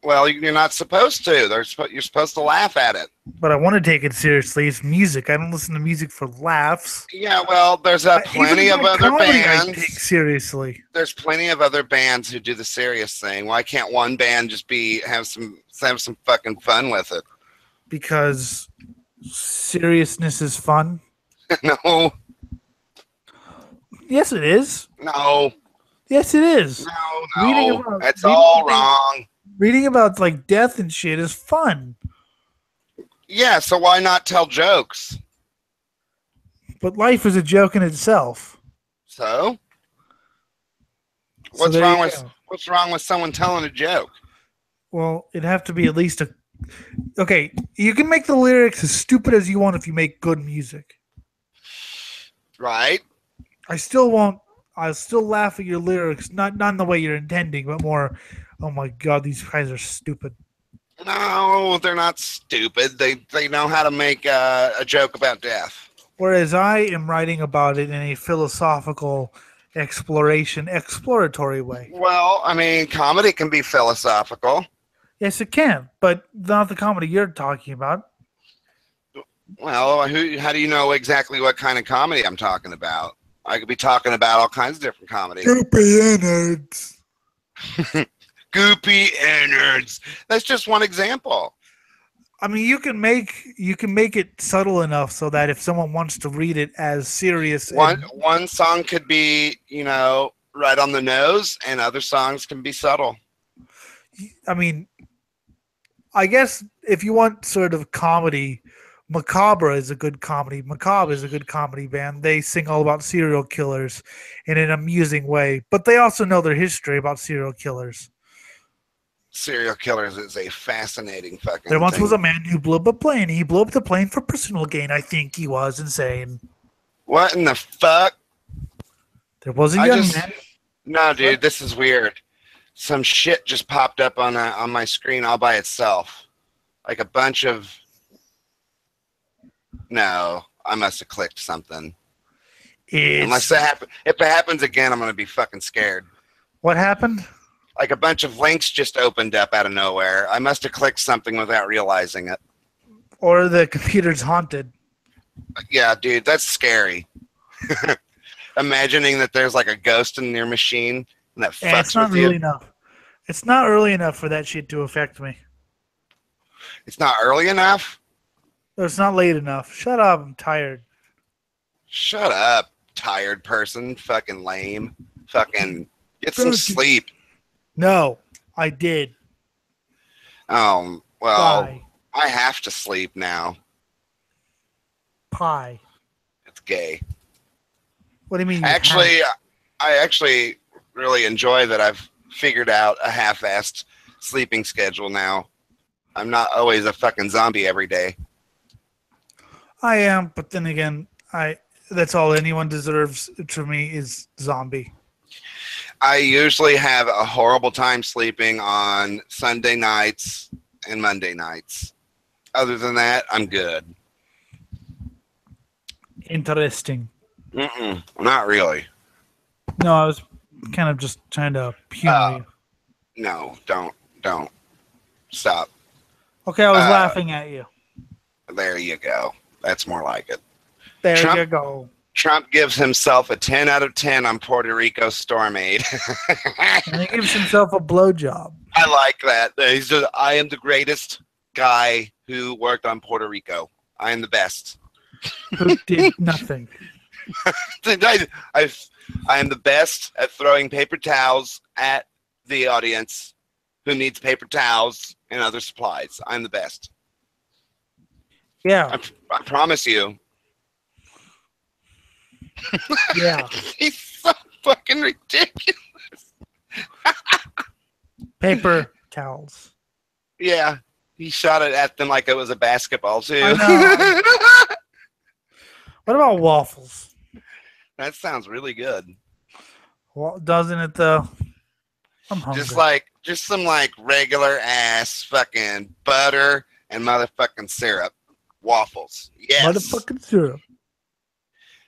Well, you're not supposed to. You're supposed to laugh at it. But I want to take it seriously. It's music. I don't listen to music for laughs. Yeah, well, there's plenty of other bands. I take seriously. There's plenty of other bands who do the serious thing. Why can't one band just have some fucking fun with it? Because seriousness is fun. No. Yes, it is. No. Yes, it is. No. That's all wrong. Reading about like death and shit is fun. Yeah, so why not tell jokes? But life is a joke in itself. So? What's wrong with someone telling a joke? Well, it'd have to be at least okay, you can make the lyrics as stupid as you want if you make good music. Right. I'll still laugh at your lyrics, not in the way you're intending, but more, oh my god, these guys are stupid. No, they're not stupid. They know how to make a joke about death. Whereas I am writing about it in a philosophical exploratory way. Well, I mean, comedy can be philosophical. Yes, it can, but not the comedy you're talking about. Well, how do you know exactly what kind of comedy I'm talking about? I could be talking about all kinds of different comedy. Goopy innards. Goopy innards. That's just one example. I mean, you can make it subtle enough so that if someone wants to read it as serious, one song could be, right on the nose, and other songs can be subtle. I mean, I guess if you want sort of comedy, Macabre is a good comedy. Macabre is a good comedy band. They sing all about serial killers in an amusing way, but they also know their history about serial killers. Serial killers is a fascinating fucking There once thing. was a man who blew up a plane. He blew up the plane for personal gain. I think he was insane. What in the fuck? There was a young man. No, dude, this is weird. Some shit just popped up on my screen all by itself. Like a bunch of No, I must have clicked something. It's If it happens again, I'm gonna be fucking scared. what happened? Like a bunch of links just opened up out of nowhere. I must have clicked something without realizing it. Or the computer's haunted. Yeah, dude, that's scary. Imagining that there's like a ghost in your machine and that And fucks it's not with you. early enough. It's not early enough for that shit to affect me. It's not early enough? Or it's not late enough. Shut up, I'm tired. Shut up, tired person. Fucking lame. Fucking get some sleep. No, I did. Oh, well, Bye. I have to sleep now. Pie. It's gay. What do you mean? Actually, I actually really enjoy that I've figured out a half-assed sleeping schedule now. I'm not always a fucking zombie every day. I am, but then again, that's all anyone deserves to me is zombie. I usually have a horrible time sleeping on Sunday nights and Monday nights. Other than that, I'm good. Interesting. Not really. No, I was kind of just trying to humor you. No, don't. Stop. Okay, I was laughing at you. There you go. That's more like it. There you go. Trump gives himself a 10 out of 10 on Puerto Rico Storm Aid. And he gives himself a blowjob. I like that. He's just, I am the greatest guy who worked on Puerto Rico. I am the best. Who did nothing. I am the best at throwing paper towels at the audience who needs paper towels and other supplies. I'm the best. Yeah. I promise you. Yeah. He's so fucking ridiculous. Paper towels. Yeah. He shot it at them like it was a basketball, too. I know. What about waffles? That sounds really good. Well, doesn't it, though? I'm hungry. Just some like regular ass fucking butter and motherfucking syrup. Waffles. Yes. Motherfucking syrup.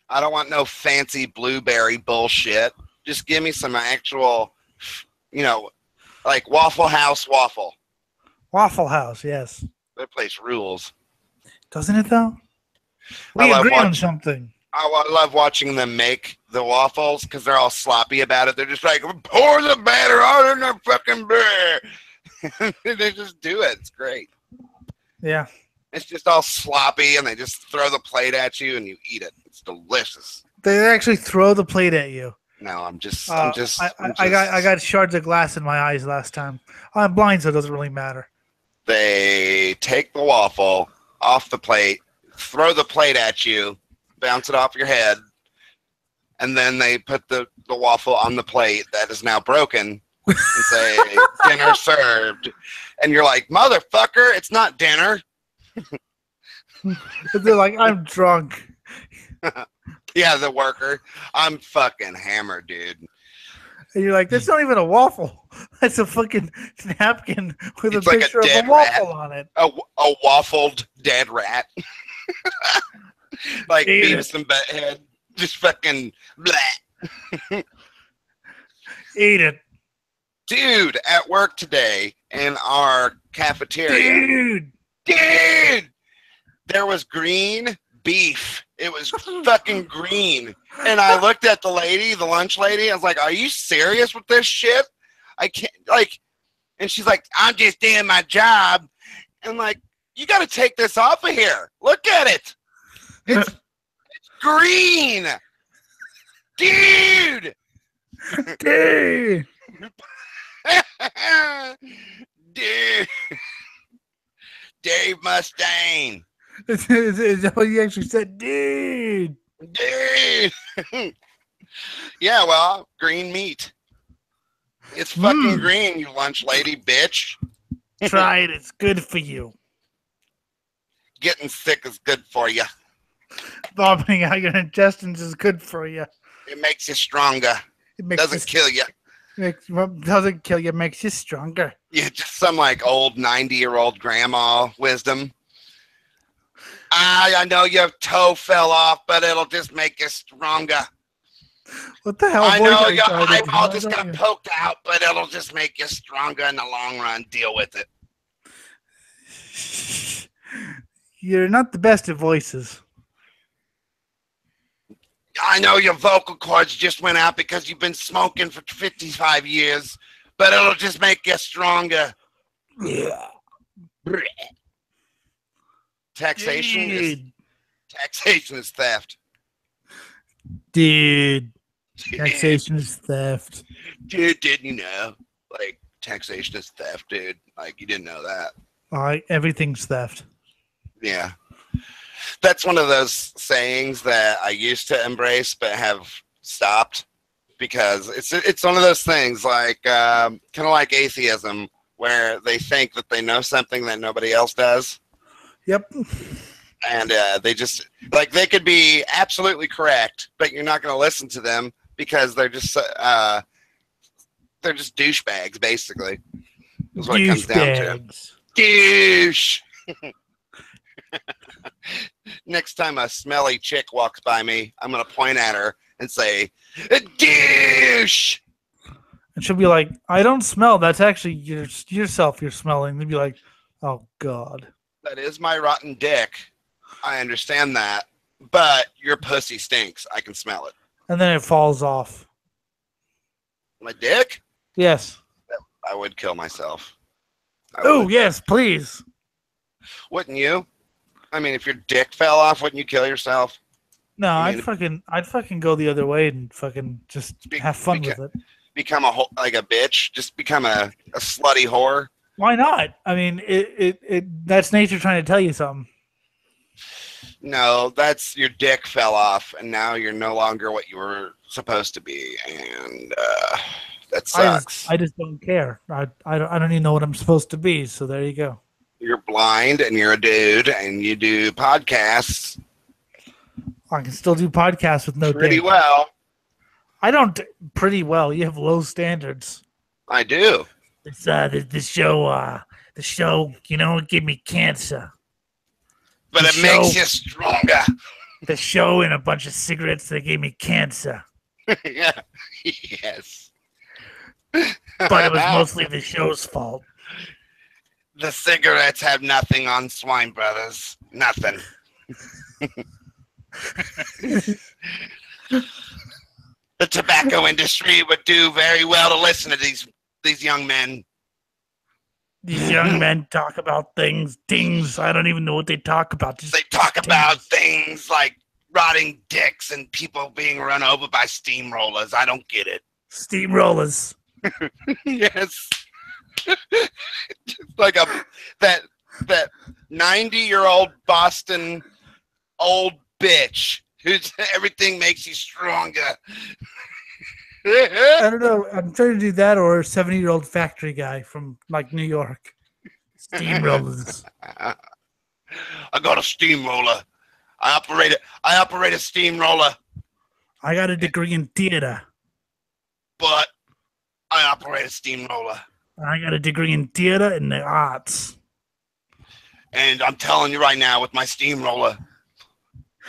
I don't want no fancy blueberry bullshit. Just give me some actual, like Waffle House waffle. Waffle House, yes. That place rules. Doesn't it, though? We agree on something. I love watching them make the waffles because they're all sloppy about it. They're just like, pour the batter out in their fucking beer. They just do it. It's great. Yeah. It's just all sloppy, and they just throw the plate at you, and you eat it. It's delicious. They actually throw the plate at you. No, I'm just. I got shards of glass in my eyes last time. I'm blind, so it doesn't really matter. They take the waffle off the plate, throw the plate at you, bounce it off your head, and then they put the waffle on the plate that is now broken and say, dinner served. And you're like, motherfucker, it's not dinner. They're like, I'm drunk. Yeah, the worker. I'm fucking hammered, dude. And you're like, that's not even a waffle. That's a fucking napkin with It's a like picture a of a waffle on it. A waffled dead rat. Like Beavis and Butthead. Just fucking bleh. Eat it. Dude, at work today in our cafeteria. Dude! There was green beef. It was fucking green. And I looked at the lunch lady. I was like, are you serious with this shit? I can't, and she's like, I'm just doing my job. And I'm like, you got to take this off of here. Look at it. It's green. Dude. Dude. Dude. Dave Mustaine. Is that what you actually said? Dude. Dude. Yeah, well, green meat. It's fucking green, you lunch lady bitch. Try it. It's good for you. Getting sick is good for you. Vomiting out your intestines is good for you. It makes you stronger. It doesn't kill you. Doesn't kill you. Makes you stronger. Yeah, just some like old 90-year-old grandma wisdom. I know your toe fell off, but it'll just make you stronger. What the hell? I know your trying to do? eyeball just got poked out, but it'll just make you stronger in the long run. Deal with it. You're not the best at voices. I know your vocal cords just went out because you've been smoking for 55 years, but it'll just make you stronger. Yeah. Taxation is theft. Dude. Taxation is theft. Dude, didn't you know? Like, taxation is theft, dude. Like, you didn't know that. Everything's theft. Yeah. That's one of those sayings that I used to embrace but have stopped because it's one of those things like kind of like atheism where they think that they know something that nobody else does. Yep. And they just like they could be absolutely correct, but you're not going to listen to them because they're just douchebags, basically. Is what it comes down to. Douche. Next time a smelly chick walks by me, I'm going to point at her and say, douche. And she'll be like, I don't smell. That's actually yourself you're smelling. They'd be like, oh, God. That is my rotten dick. I understand that. But your pussy stinks. I can smell it. And then it falls off. My dick? Yes. I would kill myself. Oh, yes, please. Wouldn't you? I mean, if your dick fell off, wouldn't you kill yourself? No, I'd fucking go the other way and fucking just have fun with it. Become like a bitch. Just become a slutty whore. Why not? I mean, that's nature trying to tell you something. No, that's your dick fell off, and now you're no longer what you were supposed to be, and that sucks. I just don't care. I don't even know what I'm supposed to be. So there you go. You're blind, and you're a dude, and you do podcasts. I can still do podcasts with no pretty dick. Well. I don't pretty well. You have low standards. I do. It's the show. You know, it gave me cancer. But it makes you stronger. The show and a bunch of cigarettes that gave me cancer. Yeah. Yes. But it was mostly the show's fault. The cigarettes have nothing on Swine Brothers. Nothing. The tobacco industry would do very well to listen to these young men. These young men talk about things. I don't even know what they talk about. They talk about things like rotting dicks and people being run over by steamrollers. I don't get it. Steamrollers. Yes. Like that 90-year-old Boston old bitch who's everything makes you stronger. I don't know. I'm trying to do that or a 70-year-old factory guy from like New York. Steamrollers. I got a steamroller. I operate a steamroller. I got a degree in theater. But I operate a steamroller. I got a degree in theater and the arts. And I'm telling you right now, with my steamroller,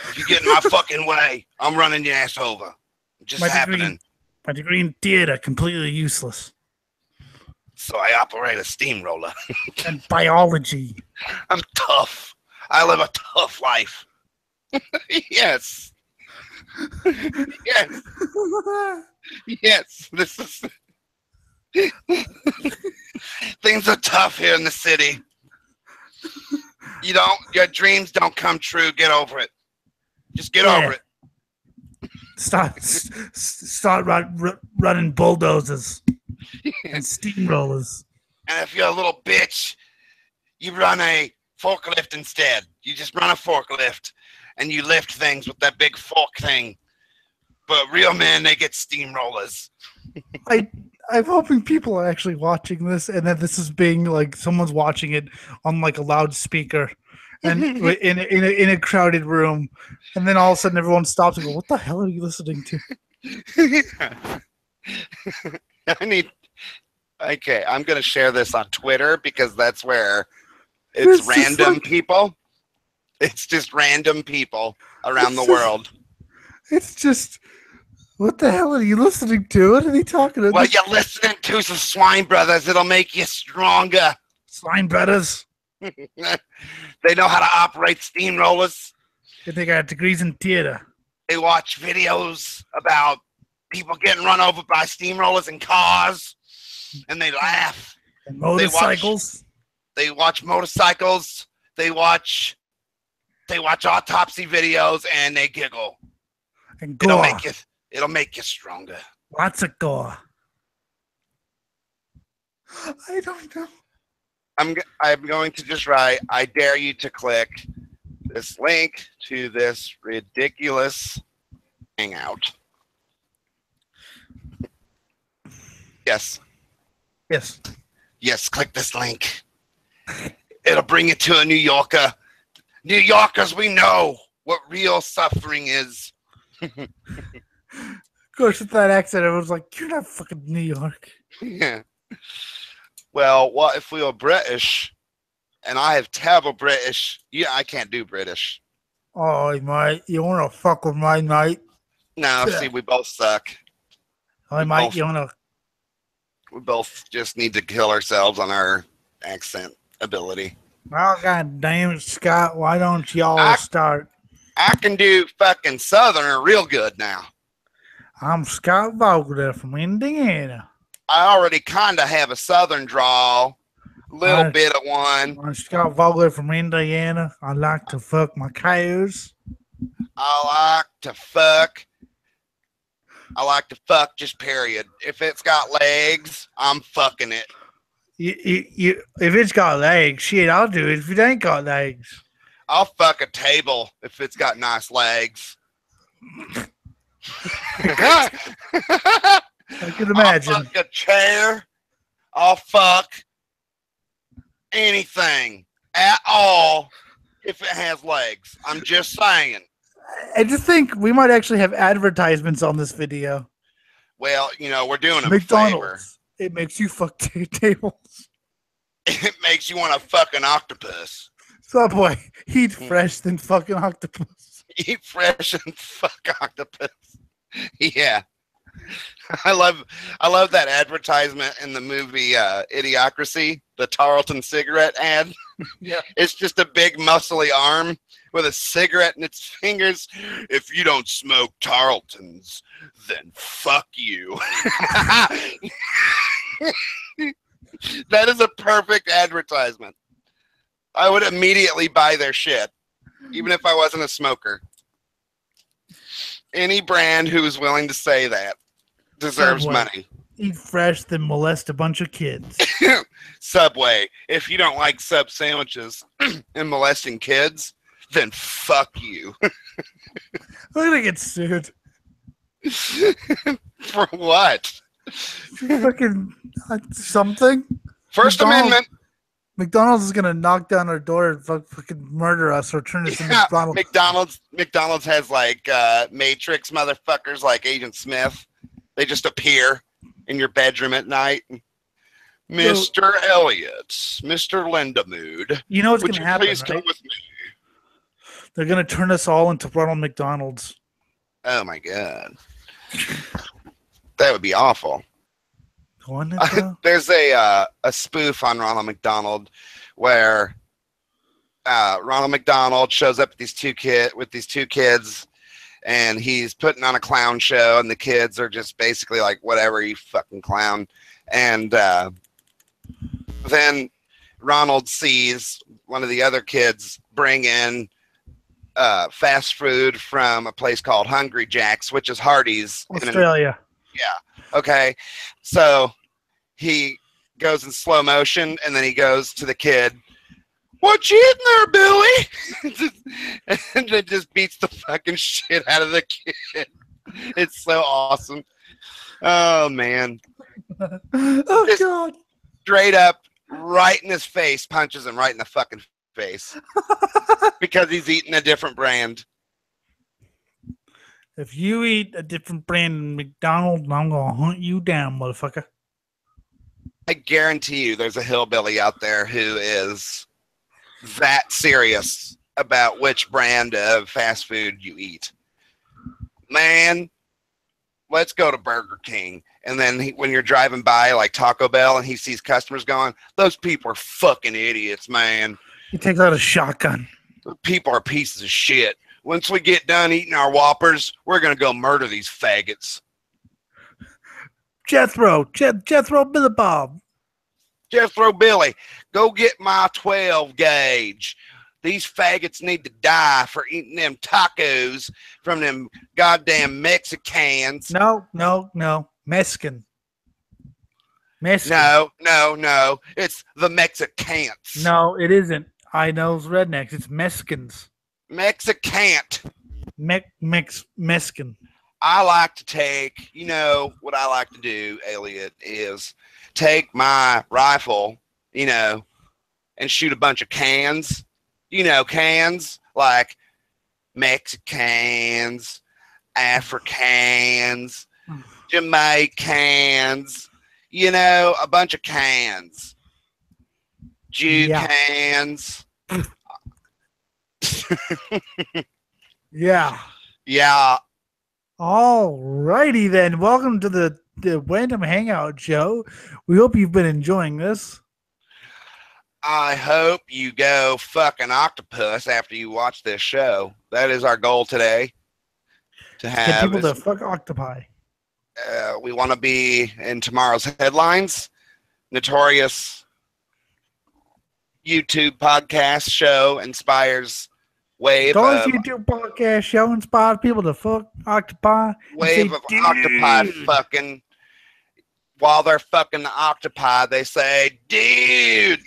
if you get in my fucking way, I'm running your ass over. It's just happening. My degree in theater, completely useless. So I operate a steamroller. And biology. I'm tough. I live a tough life. Yes. Yes. Yes. This is... Things are tough here in the city. Your dreams don't come true. Get over it. Just get over it. Start running bulldozers and steamrollers. And if you're a little bitch, you run a forklift instead. You just run a forklift and you lift things with that big fork thing. But real men, they get steamrollers. I'm hoping people are actually watching this and that this is being like someone's watching it on like a loudspeaker and in a crowded room, and then all of a sudden everyone stops and goes, "What the hell are you listening to?" Okay, I'm gonna share this on Twitter because that's where it's random people. It's just random people around the world. It's just, what the hell are you listening to? What are they talking about? Well, you're listening to some Swine Brothers. It'll make you stronger. Swine Brothers. They know how to operate steamrollers. They got degrees in theater. They watch videos about people getting run over by steamrollers in cars, and they laugh. And motorcycles. They watch motorcycles. They watch autopsy videos, and they giggle. And gore. It'll make you stronger. Lots of gore. I don't know. I'm going to just write, I dare you to click this link to this ridiculous Hangout. Yes. Yes. Yes, click this link. It'll bring you to a New Yorker. New Yorkers, we know what real suffering is. Of course, with that accent, everyone's like, you're not fucking New York. Yeah. Well, what if we were British? And I have terrible British. Yeah, I can't do British. Oh, mate, you want to fuck with my mate? No, see, we both suck. Oh, mate, you want to... We both just need to kill ourselves on our accent ability. Oh, God damn it, Scott. Why don't y'all start? I can do fucking Southerner real good now. I'm Scott Vogler from Indiana. I already kind of have a Southern drawl. A little bit of one. I'm Scott Vogler from Indiana. I like to fuck my cows. I like to fuck just period. If it's got legs, I'm fucking it. If it's got legs, shit, I'll do it. If it ain't got legs, I'll fuck a table if it's got nice legs. I can imagine. I'll fuck a chair. I'll fuck anything at all if it has legs. I'm just saying. I just think we might actually have advertisements on this video. Well, you know, we're doing a McDonald's. favor. It makes you fuck tables. It makes you want to fuck an octopus. Subway. Eat fresh than fucking octopus. Eat fresh and fuck octopus. Yeah. I love that advertisement in the movie Idiocracy, the Tarleton cigarette ad. Yeah. It's just a big muscly arm with a cigarette in its fingers. If you don't smoke Tarletons, then fuck you. That is a perfect advertisement. I would immediately buy their shit, even if I wasn't a smoker. Any brand who is willing to say that deserves money. Eat fresh, then molest a bunch of kids. Subway. If you don't like sub sandwiches and molesting kids, then fuck you. We're gonna get sued. For what? Fucking something. First Amendment. McDonald's is gonna knock down our door and fucking murder us or turn us into McDonald's. McDonald's has like Matrix motherfuckers like Agent Smith. They just appear in your bedroom at night. Mr. Elliott, Mr. Lindamood. You know what's gonna happen, please come right? with me? They're gonna turn us all into Ronald McDonald's. Oh my god. That would be awful. There's a spoof on Ronald McDonald where Ronald McDonald shows up with these two kids, and he's putting on a clown show, and the kids are just basically like, whatever, you fucking clown. And then Ronald sees one of the other kids bring in fast food from a place called Hungry Jack's, which is Hardee's. Australia. Yeah. Okay. So he goes in slow motion, and then he goes to the kid, "What you eating there, Billy?" And then just beats the fucking shit out of the kid. It's so awesome. Oh, man. Oh, just God. Straight up, right in his face, punches him right in the fucking face. Because he's eating a different brand. If you eat a different brand than McDonald's, I'm going to hunt you down, motherfucker. I guarantee you there's a hillbilly out there who is that serious about which brand of fast food you eat. Man, let's go to Burger King. And then when you're driving by like Taco Bell and he sees customers going, those people are fucking idiots, man. He takes out a shotgun. People are pieces of shit. Once we get done eating our Whoppers, we're going to go murder these faggots. Jethro Billy Bob. Jethro Billy, go get my 12 gauge. These faggots need to die for eating them tacos from them goddamn Mexicans. No. Mexican. No. It's the Mexicans. No, it isn't. I know rednecks. It's Mexicans. Mexicant. Mexican. I like to take, what I like to do, Elliot, is take my rifle, and shoot a bunch of cans. Cans like Mexicans, Africans, Jamaicans, a bunch of cans. Jew cans. Yeah. Yeah. All righty then. Welcome to the Random Hangout show. We hope you've been enjoying this. I hope you go fuck an octopus after you watch this show. That is our goal today. To have get people to fuck octopi. We want to be in tomorrow's headlines. Notorious YouTube podcast show inspires wave YouTube podcast show inspires people to fuck octopi. Wave of octopi fucking. While they're fucking the octopi, they say, "Dude,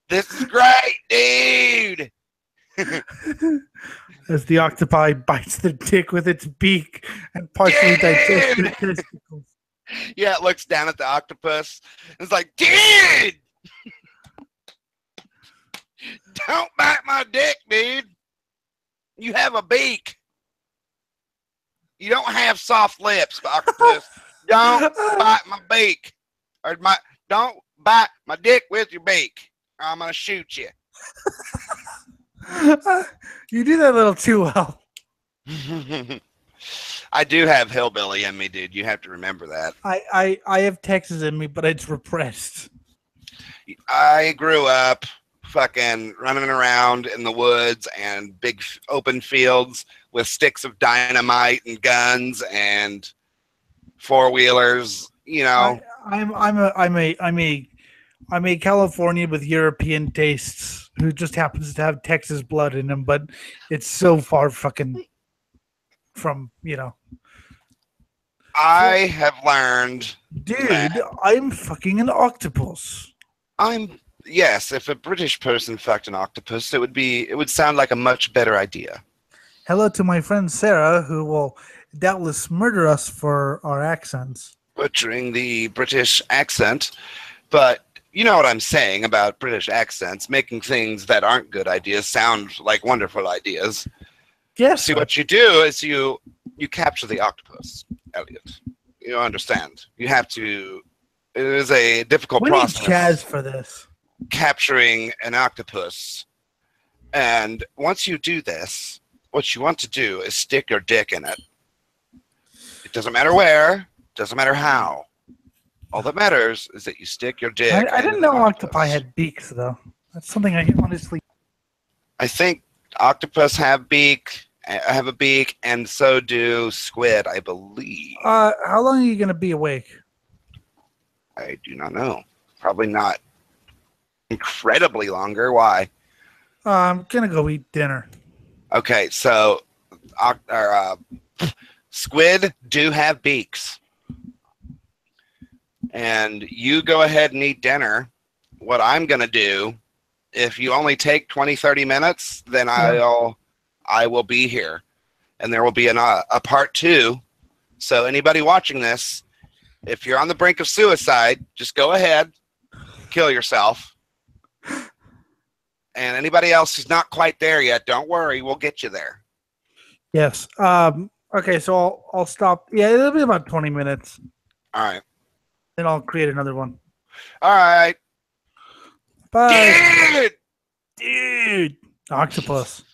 this is great, dude." As the octopi bites the dick with its beak and partially digests the testicles. Yeah, it looks down at the octopus. It's like, dude, don't bite my dick, dude. You have a beak. You don't have soft lips, octopus. Don't bite my beak. Don't bite my dick with your beak. Or I'm going to shoot you. You do that a little too well. I do have hillbilly in me, dude. You have to remember that. I have Texas in me, but it's repressed. I grew up fucking running around in the woods and big open fields with sticks of dynamite and guns and four-wheelers, I'm a Californian with European tastes who just happens to have Texas blood in him, but it's so far fucking from, I have learned, dude, I'm fucking an octopus. Yes, if a British person fucked an octopus, it would sound like a much better idea. Hello to my friend Sarah, who will doubtless murder us for our accents. Butchering the British accent, but you know what I'm saying about British accents, making things that aren't good ideas sound like wonderful ideas. Yes. See, what you do is you capture the octopus, Elliot. You understand. You have to. It is a difficult process. We need Chaz for this. Capturing an octopus, and once you do this, what you want to do is stick your dick in it. It doesn't matter where, doesn't matter how. All that matters is that you stick your dick. I didn't know octopi had beaks, though. That's something I honestly. I think octopus have a beak, and so do squid, I believe. How long are you going to be awake? I do not know. Probably not incredibly longer. Why? I'm going to go eat dinner. Okay, so squid do have beaks. And you go ahead and eat dinner. What I'm going to do, if you only take 20, 30 minutes, then I will be here. And there will be a part 2. So anybody watching this, if you're on the brink of suicide, just go ahead, kill yourself. And anybody else who's not quite there yet, don't worry, we'll get you there. Yes. Okay, so I'll stop. Yeah, it'll be about 20 minutes. All right. Then I'll create another one. All right. Bye. Dude! Octopus.